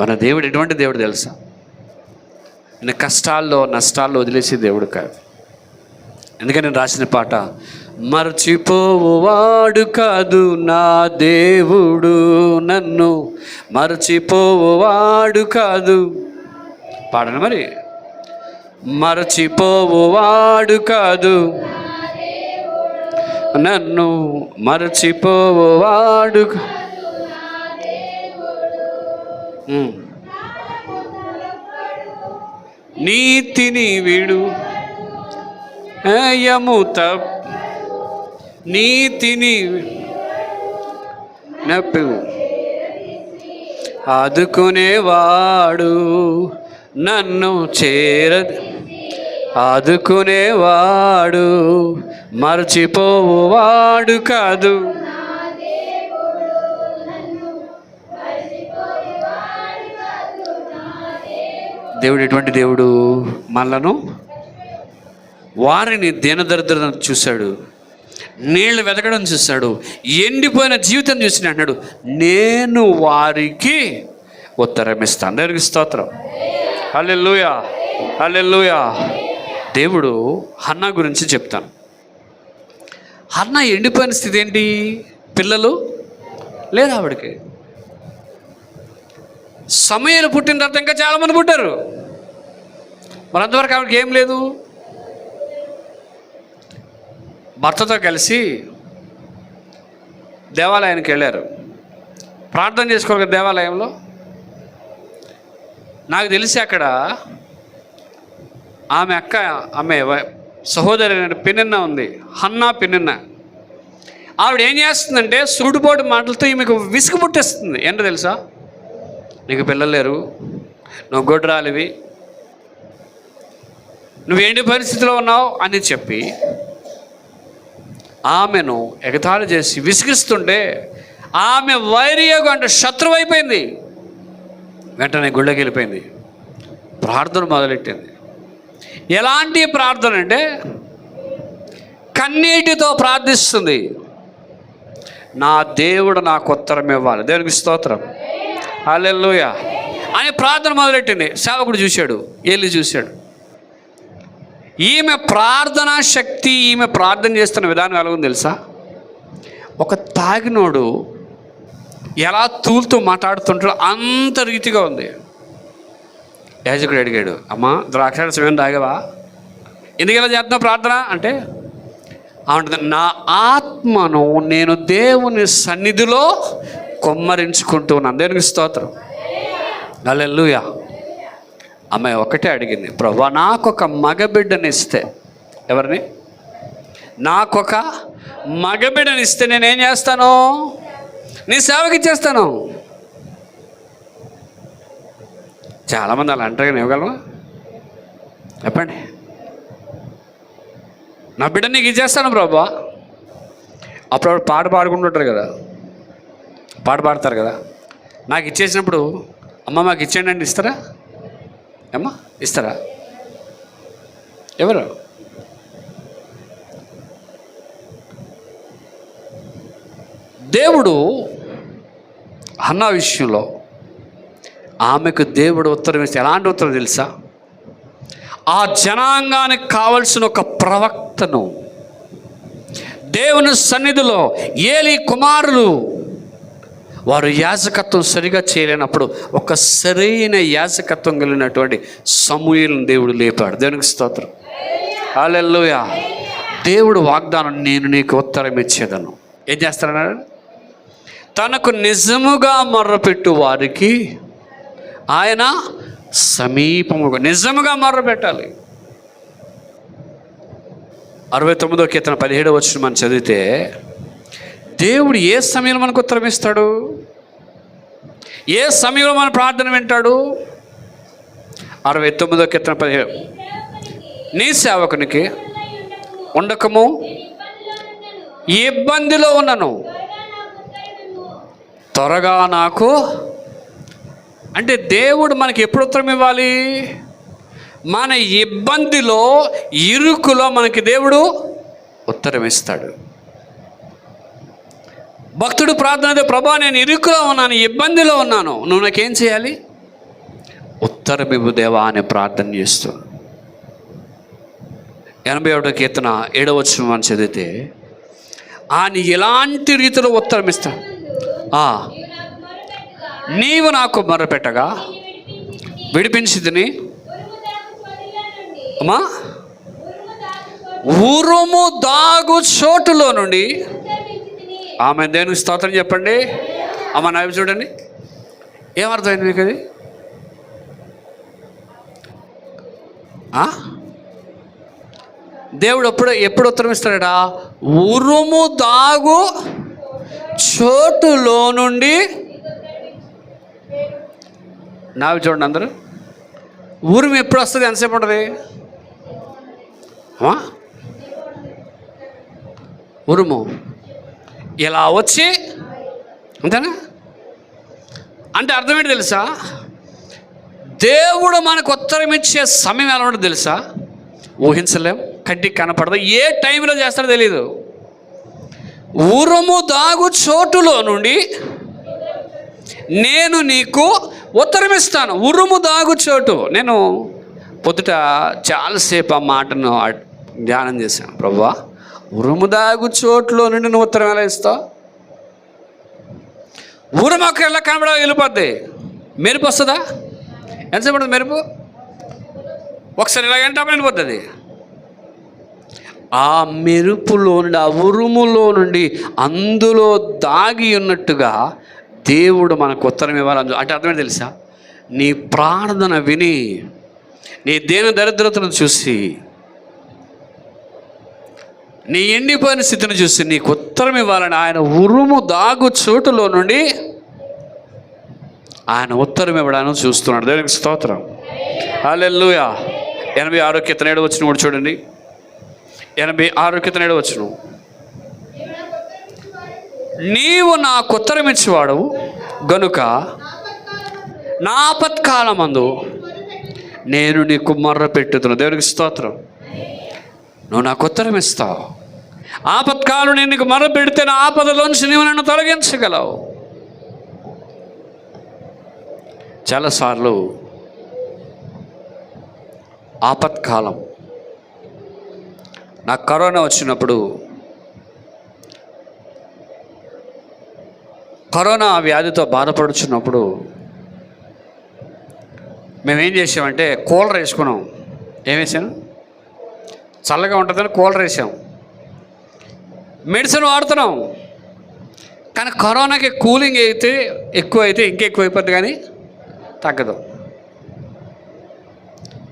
మన దేవుడు ఎటువంటి దేవుడు తెలుసా? నేను కష్టాల్లో నష్టాల్లో వదిలేసే దేవుడు కాదు. ఎందుకని నేను రాసిన పాట, మరచిపోవువాడు కాదు నా దేవుడు, నన్ను మరచిపోవువాడు కాదు. పాడను మరి. మరచిపోవువాడు కాదు నన్ను మరచిపోవువాడు. నీతిని వీడు నీతిని నప్పు ఆదుకునేవాడు నన్ను ఆదుకునేవాడు మరచిపోవాడు కాదు. దేవుడు ఎటువంటి దేవుడు? మనలను వారిని దీనదరిద్రం చూశాడు, నీళ్లు వెతకడం చూశాడు, ఎండిపోయిన జీవితం చూసి అన్నాడు, నేను వారికి ఉత్తరం ఇస్తాను. దేవునికి స్తోత్రం. హల్లెలూయా, హల్లెలూయా. దేవుడు హన్నా గురించి చెప్తాను. హన్నా ఎండిపోయిన స్థితి ఏంటి? పిల్లలు లేదు ఆవిడకి. సమయాలు పుట్టిన తర్వాత ఇంకా చాలామంది పుట్టారు, మరి అంతవరకు ఆవిడకి ఏం లేదు. భర్తతో కలిసి దేవాలయానికి వెళ్ళారు, ప్రార్థన చేసుకోవాలి దేవాలయంలో. నాకు తెలిసి అక్కడ ఆమె సహోదరి పిన్నెన్న ఉంది, హన్నా పిన్నెన్న. ఆవిడ ఏం చేస్తుందంటే సూటిపోటు మాటలతో ఈమెకు విసుగు పుట్టేస్తుంది. ఏంటో తెలుసా? నీకు పిల్లలు లేరు, నువ్వు గొడ్రాలివి, నువ్వేంటి పరిస్థితిలో ఉన్నావు అని చెప్పి ఆమెను ఎగతాళి చేసి విసిగిస్తుంటే ఆమె వైరియగు అంటే శత్రువు అయిపోయింది. వెంటనే గుళ్ళకి వెళ్ళిపోయింది, ప్రార్థన మొదలెట్టింది. ఎలాంటి ప్రార్థన అంటే కన్నీటితో ప్రార్థిస్తుంది, నా దేవుడు నాకు ఉత్తరం ఇవ్వాలి. దేవునికి స్తోత్రం. హల్లెలూయా అని ప్రార్థన మొదలెట్టింది. సేవకుడు చూశాడు, ఏలి చూశాడు. ఈమె ప్రార్థనా శక్తి, ఈమె ప్రార్థన చేస్తున్న విధానం ఎలా ఉంది తెలుసా? ఒక తాగినోడు ఎలా తూలుతూ మాట్లాడుతుంటాడో అంత రీతిగా ఉంది. యాజకుడు అడిగాడు, అమ్మా ద్రాక్షారసం ఏం తాగవా, ఎందుకు ఇలా చేస్తున్నావు ప్రార్థన అంటే, అవును, నా ఆత్మను నేను దేవుని సన్నిధిలో కొమ్మరించుకుంటున్నాను. దేవునికి స్తోత్రం. హల్లెలూయా. అమ్మాయి ఒకటే అడిగింది, ప్రభువా నాకొక మగబిడ్డని ఇస్తే. ఎవరిని? నాకొక మగబిడ్డని ఇస్తే నేనేం చేస్తాను? నీ సేవకి ఇచ్చేస్తాను. చాలామంది అలా అంటారు, కానీ ఇవ్వగలవా? చెప్పండి. నా బిడ్డ నీకు ఇచ్చేస్తాను ప్రభువా. అప్పుడప్పుడు పాట పాడుకుంటుంటారు కదా, పాట పాడతారు కదా. నాకు ఇచ్చేసినప్పుడు అమ్మ మాకు ఇచ్చేయండి అంటే ఇస్తారా? అమ్మ ఇస్తారా? ఎవరు? దేవుడు హన్నా విషయంలో ఆమెకు దేవుడు ఉత్తరం ఇస్తే ఎలాంటి ఉత్తరం తెలుసా? ఆ జనాంగానికి కావలసిన ఒక ప్రవక్తను దేవుని సన్నిధిలో ఏలీ కుమారులు వారు యాజకత్వం సరిగా చేయలేనప్పుడు ఒక సరైన యాజకత్వం కలిగినటువంటి సమూయేలును దేవుడు లేపాడు. దేవునికి స్తోత్రం, హల్లెలూయా. దేవుడు వాగ్దానం, నేను నీకు ఉత్తరం ఇచ్చేదను. ఏం చేస్తాడన్నాడు? తనకు నిజముగా మొర్రపెట్టు వారికి ఆయన సమీపముగా, నిజముగా మొర్రపెట్టాలి. 69వ కీర్తన 17వ వచనం మనం చదివితే దేవుడు ఏ సమయంలో మనకు ఉత్తరం ఇస్తాడు? ఏ సమయంలో మన ప్రార్థన వింటాడు? 69వ కీర్తన 17, నీ సేవకునికి ఉండకము, ఇబ్బందిలో ఉన్నను, త్వరగా నాకు. అంటే దేవుడు మనకి ఎప్పుడు ఉత్తరం ఇవ్వాలి? మన ఇబ్బందిలో, ఇరుకులో మనకి దేవుడు ఉత్తరం ఇస్తాడు. భక్తుడు ప్రార్థన, ప్రభా నేను ఇరుకులో ఉన్నాను, ఇబ్బందిలో ఉన్నాను, నువ్వు నాకేం చేయాలి? ఉత్తరం ఇవ్వు దేవా అని ప్రార్థన చేస్తూ 81వ కీర్తన 7వ వచనం అని చదివితే ఆయన ఎలాంటి రీతిలో ఉత్తరం ఇస్తాడు? నీవు నాకు మొర్రపెట్టగా విడిపించితిని, అమ్మా ఉరుము దాగు చోటులో నుండి. ఆమె దేవునికి స్తోత్రం చెప్పండి. అమ్మ నవ్వు చూడండి, ఏమర్థమైంది మీకు అది? దేవుడు ఎప్పుడు ఉత్తరం ఇస్తాడట? ఉరుము దాగు చోటులో నుండి. నావి చూడండి అందరూ, ఉరుము ఎప్పుడు వస్తుంది? ఎంతసేపు ఉంటుంది? ఉరుము ఇలా వచ్చి అంతేనా? అంటే అర్థమేంటి తెలుసా? దేవుడు మనకు ఉత్తరం ఇచ్చే సమయం ఎలా ఉంటుందో తెలుసా? ఊహించలేం, కంటికి కనపడదు, ఏ టైంలో చేస్తాడో తెలీదు. ఉరుము దాగు చోటులో నుండి నేను నీకు ఉత్తరం ఇస్తాను. ఉరుము దాగు చోటు. నేను పొద్దుట చాలాసేపు ఆ మాటను ధ్యానం చేశాను. ప్రభువా, ఉరుము దాగు చోట్లో నుండి నువ్వు ఉత్తరం ఎలా ఇస్తావు? ఉరుముకు ఎలా కనబడ వెళ్ళిపోద్ది. మెరుపు వస్తుందా? ఎంతసేపు పడుతుంది మెరుపు? ఒకసారి ఇలాగంటే అప్పుడు వెళ్ళిపోతుంది. ఆ మెరుపులో నుండి, ఆ ఉరుములో నుండి, అందులో దాగి ఉన్నట్టుగా దేవుడు మనకు ఉత్తరం ఇవ్వాలి. అంటే అర్థమేంటి తెలుసా? నీ ప్రార్థన విని, నీ దేని దరిద్రతను చూసి, నీ ఎండిపోయిన స్థితిని చూసి నీకు ఉత్తరం ఇవ్వాలని ఆయన ఉరుము దాగు చోటులో నుండి ఆయన ఉత్తరం ఇవ్వడానికి చూస్తున్నాడు. దేవునికి స్తోత్రం, హల్లెలూయా. 86వ కీర్తన 7వ వచనం కూడా చూడండి. 86వ కీర్తన 7వ వచనం, నీవు నాకు ఉత్తరం ఇచ్చేవాడు గనుక నా ఆపత్కాలమందు నేను నీకు మొర్ర పెట్టుతున్నాను. దేవునికి స్తోత్రం. నువ్వు నాకు ఉత్తరం ఇస్తావు. ఆపత్కాలం నేను నీకు మొర్ర పెడితే నా ఆపదలోంచి నీవు నన్ను తొలగించగలవు. చాలాసార్లు ఆపత్కాలం, నాకు కరోనా వచ్చినప్పుడు, కరోనా వ్యాధితో బాధపడుచున్నప్పుడు మేమేం చేసామంటే కూలర్ వేసుకున్నాం. ఏం వేసాను? చల్లగా ఉంటుందని కూలర్ వేసాం. మెడిసిన్ వాడుతున్నాం. కానీ కరోనాకి కూలింగ్ అయితే ఎక్కువ అయితే ఇంకెక్కువ అయిపోద్ది, కానీ తగ్గదు.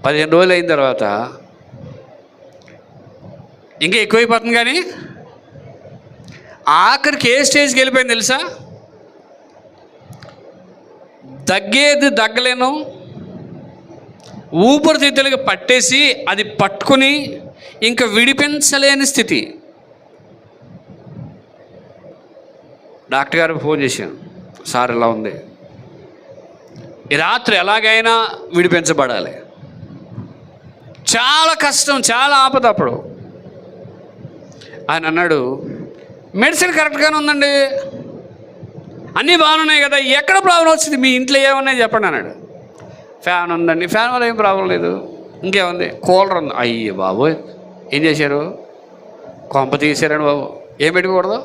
15 రోజులు అయిన తర్వాత ఇంకా ఎక్కువైపోతుంది, కానీ ఆఖరికి ఏ స్టేజ్కి వెళ్ళిపోయింది తెలుసా? దగ్గేది దగ్గలేను, ఊపిరితిత్తులకి పట్టేసి అది పట్టుకుని ఇంకా విడిపించలేని స్థితి. డాక్టర్ గారికి ఫోన్ చేశాను, సార్ ఇలా ఉంది, ఈ రాత్రి ఎలాగైనా విడిపించబడాలి. చాలా కష్టం, చాలా ఆపద. అప్పుడు ఆయన అన్నాడు, మెడిసిన్ కరెక్ట్గానే ఉందండి, అన్నీ బాగున్నాయి కదా, ఎక్కడ ప్రాబ్లం వచ్చింది, మీ ఇంట్లో ఏమన్నాయి చెప్పండి అన్నాడు. ఫ్యాన్ ఉందండి, ఫ్యాన్ వల్ల ఏం ప్రాబ్లం లేదు. ఇంకేముంది, కూలర్ ఉంది. అయ్యో బాబు, ఏం చేశారు, కొంప తీసారండి బాబు. ఏం పెట్టుకోకూడదు,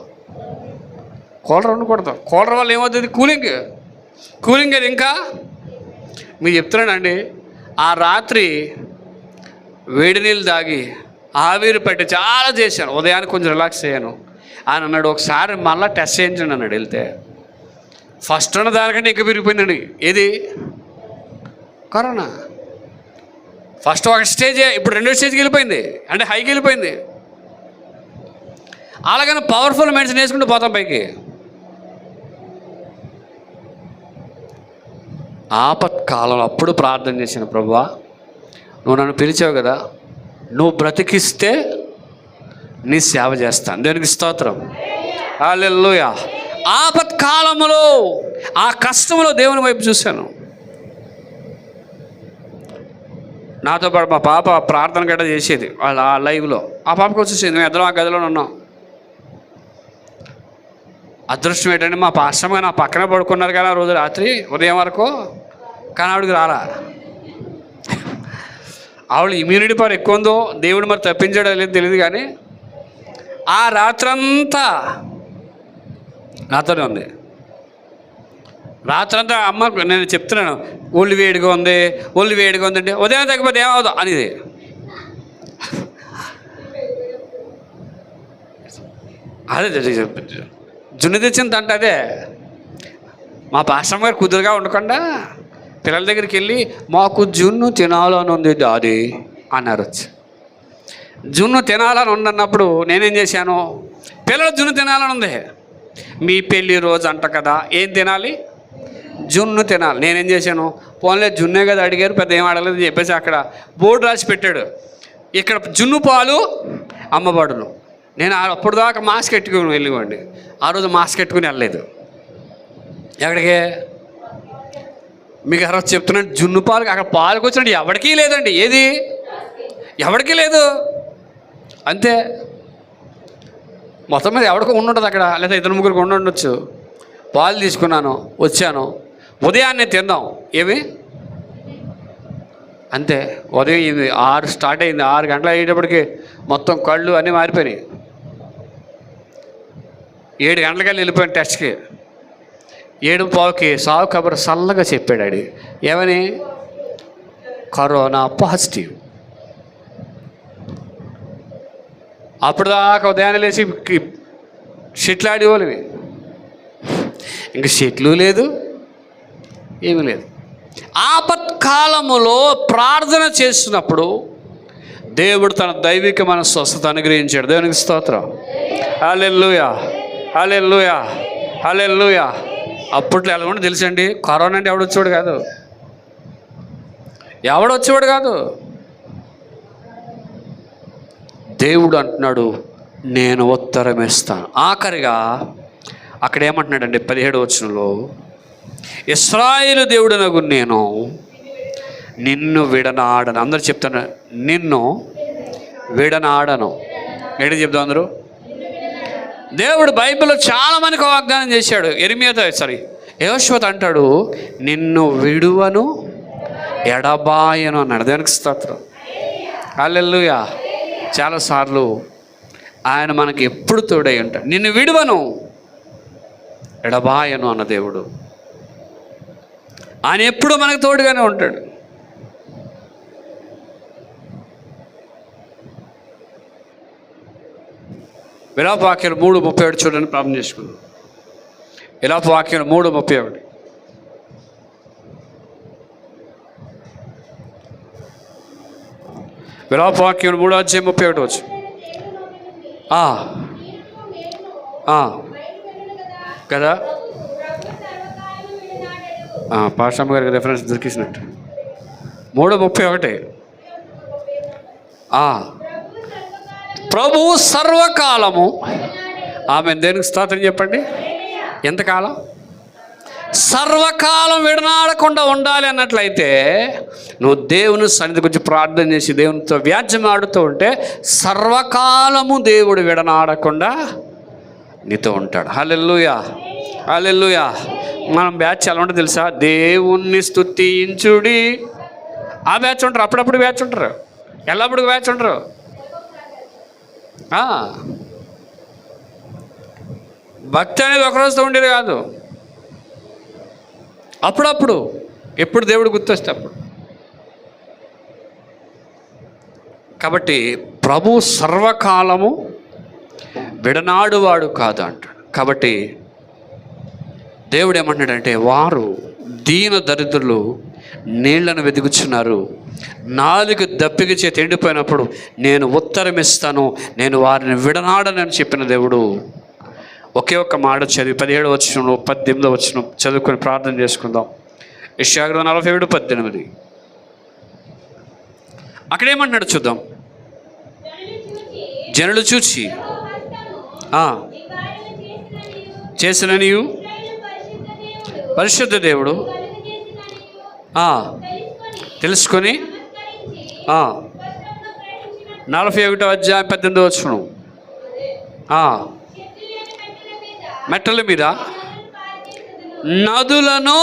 కూలర్ ఉండకూడదు. కూలర్ వల్ల ఏమవుతుంది, కూలింగ్ అది. ఇంకా మీరు చెప్తున్నానండి, ఆ రాత్రి వేడి నీళ్ళు తాగి ఆవిరి పెట్టి చాలా చేశాను. ఉదయానికి కొంచెం రిలాక్స్ అయ్యాను. ఆయన అన్నాడు, ఒకసారి మళ్ళీ టెస్ట్ చేయించండి అన్నాడు. వెళ్తే ఫస్ట్ ఉన్న దానికంటే ఇంకా పెరిగిపోయిందండి. ఏది, కరోనా. ఫస్ట్ ఒక స్టేజ్, ఇప్పుడు రెండో స్టేజ్కి వెళ్ళిపోయింది, అంటే హైకి వెళ్ళిపోయింది. అలాగని పవర్ఫుల్ మెడిసిన్ వేసుకుంటూ పోతాం పైకి. ఆపత్కాలంలో అప్పుడు ప్రార్థన చేసిన, ప్రభువా నువ్వు నన్ను పిలిచావు కదా, నువ్వు బ్రతికిస్తే నీ సేవ చేస్తాను. దేనికి స్తోత్రం, హల్లెలూయా. ఆపత్కాలంలో ఆ కష్టంలో దేవుని వైపు చూశాను. నాతో పాటు మా పాప ప్రార్థన గడ్డ చేసేది వాళ్ళ ఆ లైవ్లో. ఆ పాపకు వచ్చేసింది, మేము ఇద్దరం ఆ గదిలో ఉన్నాం. అదృష్టం ఏంటంటే మా పాస్టమ్మ నా పక్కనే పడుకున్నారు కానీ ఆ రోజు రాత్రి ఉదయం వరకు, కానీ ఆవిడకి రాలా. ఆవిడ ఇమ్యూనిటీ పవర్ ఎక్కువ ఉందో దేవుడు మరి తప్పించడం లేదు తెలియదు, కానీ ఆ రాత్రంతా నాతోనే ఉంది. రాత్రంతా అమ్మ, నేను చెప్తున్నాను, ఒళ్ళు వేడిగా ఉంది, ఒళ్ళు వేడిగా ఉందంటే ఉదయం తగ్గిపోతే ఏమవుతుంది అనేది. అదే జున్ను తెచ్చింది అంటే అదే. మా పాస్టర్ గారు కుదురుగా ఉండకుండా పిల్లల దగ్గరికి వెళ్ళి, మాకు జున్ను తినాలని ఉంది డాడీ అన్నారు. వచ్చి జున్ను తినాలని ఉండన్నప్పుడు నేనేం చేశాను, పిల్లలు జున్ను తినాలని ఉంది, మీ పెళ్ళి రోజు అంట కదా, ఏం తినాలి, జున్ను తినాలి. నేనేం చేశాను, పోన్లే జున్నే కదా అడిగారు, పెద్ద ఏం అడగలేదు చెప్పేసి అక్కడ బోర్డు రాసి పెట్టాడు, ఇక్కడ జున్ను పాలు అమ్మబడును. నేను అప్పుడు దాకా మాస్క్ పెట్టుకుని వెళ్ళివ్వండి. ఆ రోజు మాస్క్ పెట్టుకుని వెళ్ళలేదు. ఎక్కడికే మీకు ఎవరో చెప్తున్నాడు, జున్ను పాలు అక్కడ పాలకు వచ్చినట్టు ఎవరికీ లేదండి. ఏది, ఎవరికీ లేదు. అంతే, మొత్తం మీద ఎవరికో ఉండుంటుంది అక్కడ, లేదా ఇద్దరు ముగ్గురికి ఉండొచ్చు. పాలు తీసుకున్నాను, వచ్చాను, ఉదయాన్నే తిందాం. ఏమి అంతే, ఉదయం ఇది 6 స్టార్ట్ అయింది, 6 గంటలు అయ్యేటప్పటికి మొత్తం కళ్ళు అన్నీ మారిపోయినాయి. 7 గంటలకల్లా వెళ్ళిపోయాను టెస్ట్కి. 7:15కి సావు కబర్ చల్లగా చెప్పాడు ఆడి, ఏమని, కరోనా పాజిటివ్. అప్పుడు దాకా ఉదయాన్నే లేచి షెట్లు ఆడేవాళ్ళవి, ఇంక షెట్లు లేదు, ఏమీ లేదు. ఆపత్కాలములో ప్రార్థన చేస్తున్నప్పుడు దేవుడు తన దైవిక మన స్వస్థత అనుగ్రహించాడు. దేవునికి స్తోత్రం, హల్లెలూయా, హల్లెలూయా, హల్లెలూయా. అప్పట్లో ఎలా ఉండి తెలుసండి, కరోనా అంటే ఎవడొచ్చేవాడు కాదు. దేవుడు అంటున్నాడు, నేను ఉత్తరం ఇస్తాను. ఆఖరిగా అక్కడ ఏమంటున్నాడండి, 17వ వచనంలో, ఇశ్రాయేలు దేవుడనగు నేను నిన్ను విడనాడను. అందరూ చెప్తాను, నిన్ను విడనాడను. ఏంటి చెప్తాం అందరూ? దేవుడు బైబిల్లో చాలా మందికి వాగ్దానం చేశాడు. యెహోషువతో అంటాడు, నిన్ను విడువను ఎడబాయను అన్నాడు. దేవునికి స్తోత్రం, హల్లెలూయా. చాలాసార్లు ఆయన మనకి ఎప్పుడు తోడై ఉంటాడు. నిన్ను విడువను ఎడబాయను అన్న దేవుడు, ఆయన ఎప్పుడు మనకు తోడుగానే ఉంటాడు. విలాపవాక్యాలు 3:31 చూడండి, ప్రార్థన చేసుకుందాం. విలాపవాక్యాలు 3:31. విలాపవాక్యం 3:31 వచ్చు. కదా, పాషమ్మ గారికి రెఫరెన్స్ దొరికిసినట్టు. 3:31. ప్రభు సర్వకాలము, ఆమె దేనికి స్తోత్రం చెప్పండి, ఎంతకాలం? సర్వకాలం విడనాడకుండా ఉండాలి అన్నట్లయితే నువ్వు దేవుని సన్నిధి గురించి ప్రార్థన చేసి దేవునితో వ్యాజ్యం ఆడుతూ ఉంటే సర్వకాలము దేవుడు విడనాడకుండా నీతో ఉంటాడు. హల్లెలూయా, హల్లెలూయా. మనం బ్యాచ్ ఎలా ఉంటుంది తెలుసా? దేవుణ్ణి స్తుతించుడి. ఆ బ్యాచ్ ఉంటారు, అప్పుడప్పుడు బ్యాచ్ ఉంటారు, ఎల్లప్పుడు బ్యాచ్ ఉంటారు. భక్తి అనేది ఒకరోజుతో ఉండేది కాదు, అప్పుడప్పుడు ఎప్పుడు దేవుడు గుర్తొస్తే అప్పుడు. కాబట్టి ప్రభు సర్వకాలము విడనాడువాడు కాదు అంటాడు. కాబట్టి దేవుడు ఏమంటాడంటే, వారు దీన దరిద్రులు నీళ్లను వెతుకుచున్నారు, నాలుగు దప్పిక చేతి ఎండిపోయినప్పుడు నేను ఉత్తరం ఇస్తాను, నేను వారిని విడనాడనని చెప్పిన దేవుడు. ఒకే ఒక్క మాట చదివి 17వ వచనం 18వ వచనం చదువుకొని ప్రార్థన చేసుకుందాం. యెషయా 47:18. అక్కడేమన్నాడు చూద్దాం. జనులు చూచి చేసిన నీవు పరిశుద్ధ దేవుడు తెలుసుకొని 41వ అధ్యాయం 18వ వచనం, మెట్టల మీద నదులను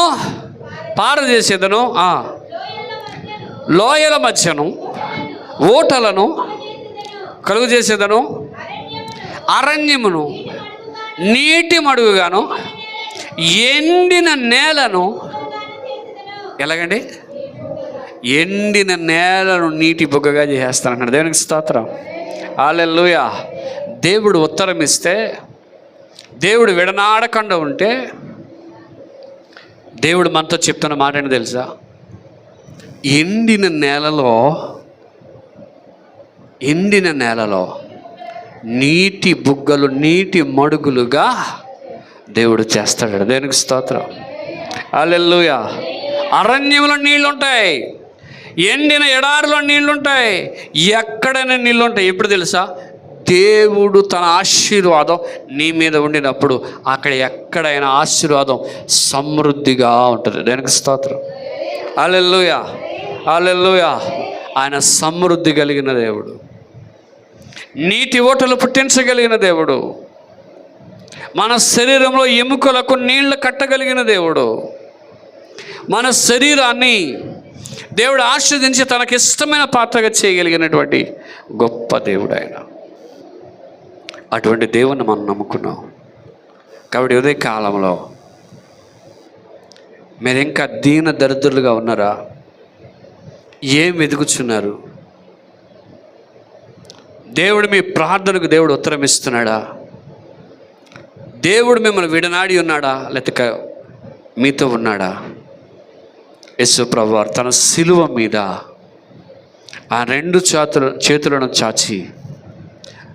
పారజేసేదను, లోయల మధ్యను ఓటలను కలుగు చేసేదను, అరణ్యమును నీటి మడుగుగాను ఎండిన నేలను. ఎలాగండి? ఎండిన నేలను నీటి బుగ్గగా చేసేస్తానన్నాడు. దేవునికి స్తోత్రం, హల్లెలూయా. దేవుడు ఉత్తరం ఇస్తే, దేవుడు విడనాడకుండా ఉంటే, దేవుడు మనతో చెప్తున్న మాట ఏంటి తెలుసా? ఎండిన నేలలో నీటి బుగ్గలు, నీటి మడుగులుగా దేవుడు చేస్తాడు. దేవునికి స్తోత్రం, హల్లెలూయా. అరణ్యంలో నీళ్ళుంటాయి, ఎండిన ఎడారిలో నీళ్ళుంటాయి, ఎక్కడైనా నీళ్ళుంటాయి. ఎప్పుడు తెలుసా? దేవుడు తన ఆశీర్వాదం నీ మీద ఉండినప్పుడు అక్కడ ఎక్కడైనా ఆశీర్వాదం సమృద్ధిగా ఉంటుంది. దేనికి స్తోత్రం, హల్లెలూయా, హల్లెలూయా. ఆయన సమృద్ధి కలిగిన దేవుడు, నీటి ఓటలు పుట్టించగలిగిన దేవుడు, మన శరీరంలో ఎముకలకు నీళ్లు కట్టగలిగిన దేవుడు, మన శరీరాన్ని దేవుడు ఆశీర్వదించి తనకిష్టమైన పాత్రగా చేయగలిగినటువంటి గొప్ప దేవుడు ఆయన. అటువంటి దేవుణ్ణి మనం నమ్ముకున్నాం. కాబట్టి ఉదయ కాలంలో మీరు ఇంకా దీన దరిద్రులుగా ఉన్నారా? ఏం వెతుకుచున్నారు? దేవుడు మీ ప్రార్థనకు దేవుడు ఉత్తరం ఇస్తున్నాడా? దేవుడు మిమ్మల్ని విడనాడి ఉన్నాడా, లేక మీతో ఉన్నాడా? యేసు ప్రభువారు తన సిలువ మీద ఆ 2 చేతులను చాచి,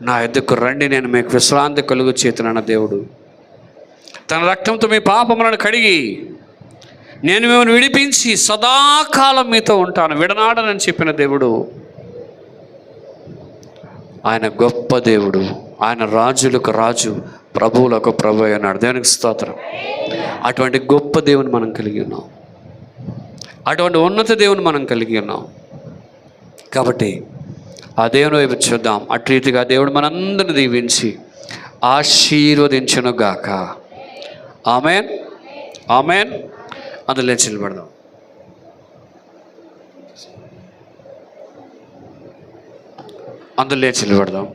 నా యొద్దకు రండి, నేను మీకు విశ్రాంతి కలుగు చేతునన్న దేవుడు. తన రక్తంతో మీ పాపములను కడిగి నేను మిమ్మల్ని విడిపించి సదాకాలం మీతో ఉంటాను, విడనాడనని చెప్పిన దేవుడు. ఆయన గొప్ప దేవుడు, ఆయన రాజులకు రాజు, ప్రభువులకు ప్రభు అన్నాడు. దేవునికి స్తోత్రం. అటువంటి గొప్ప దేవుని మనం కలిగి ఉన్నాం, అటువంటి ఉన్నత దేవుని మనం కలిగి ఉన్నాం. కాబట్టి ఆ దేవుని వైపు చూద్దాం. అటు రీతిగా దేవుడు మనందరిని దీవించి ఆశీర్వదించునుగాక. Amen, amen. అందులో లేచి నిలబడదాం. అందులో లేచి నిలబడదాం.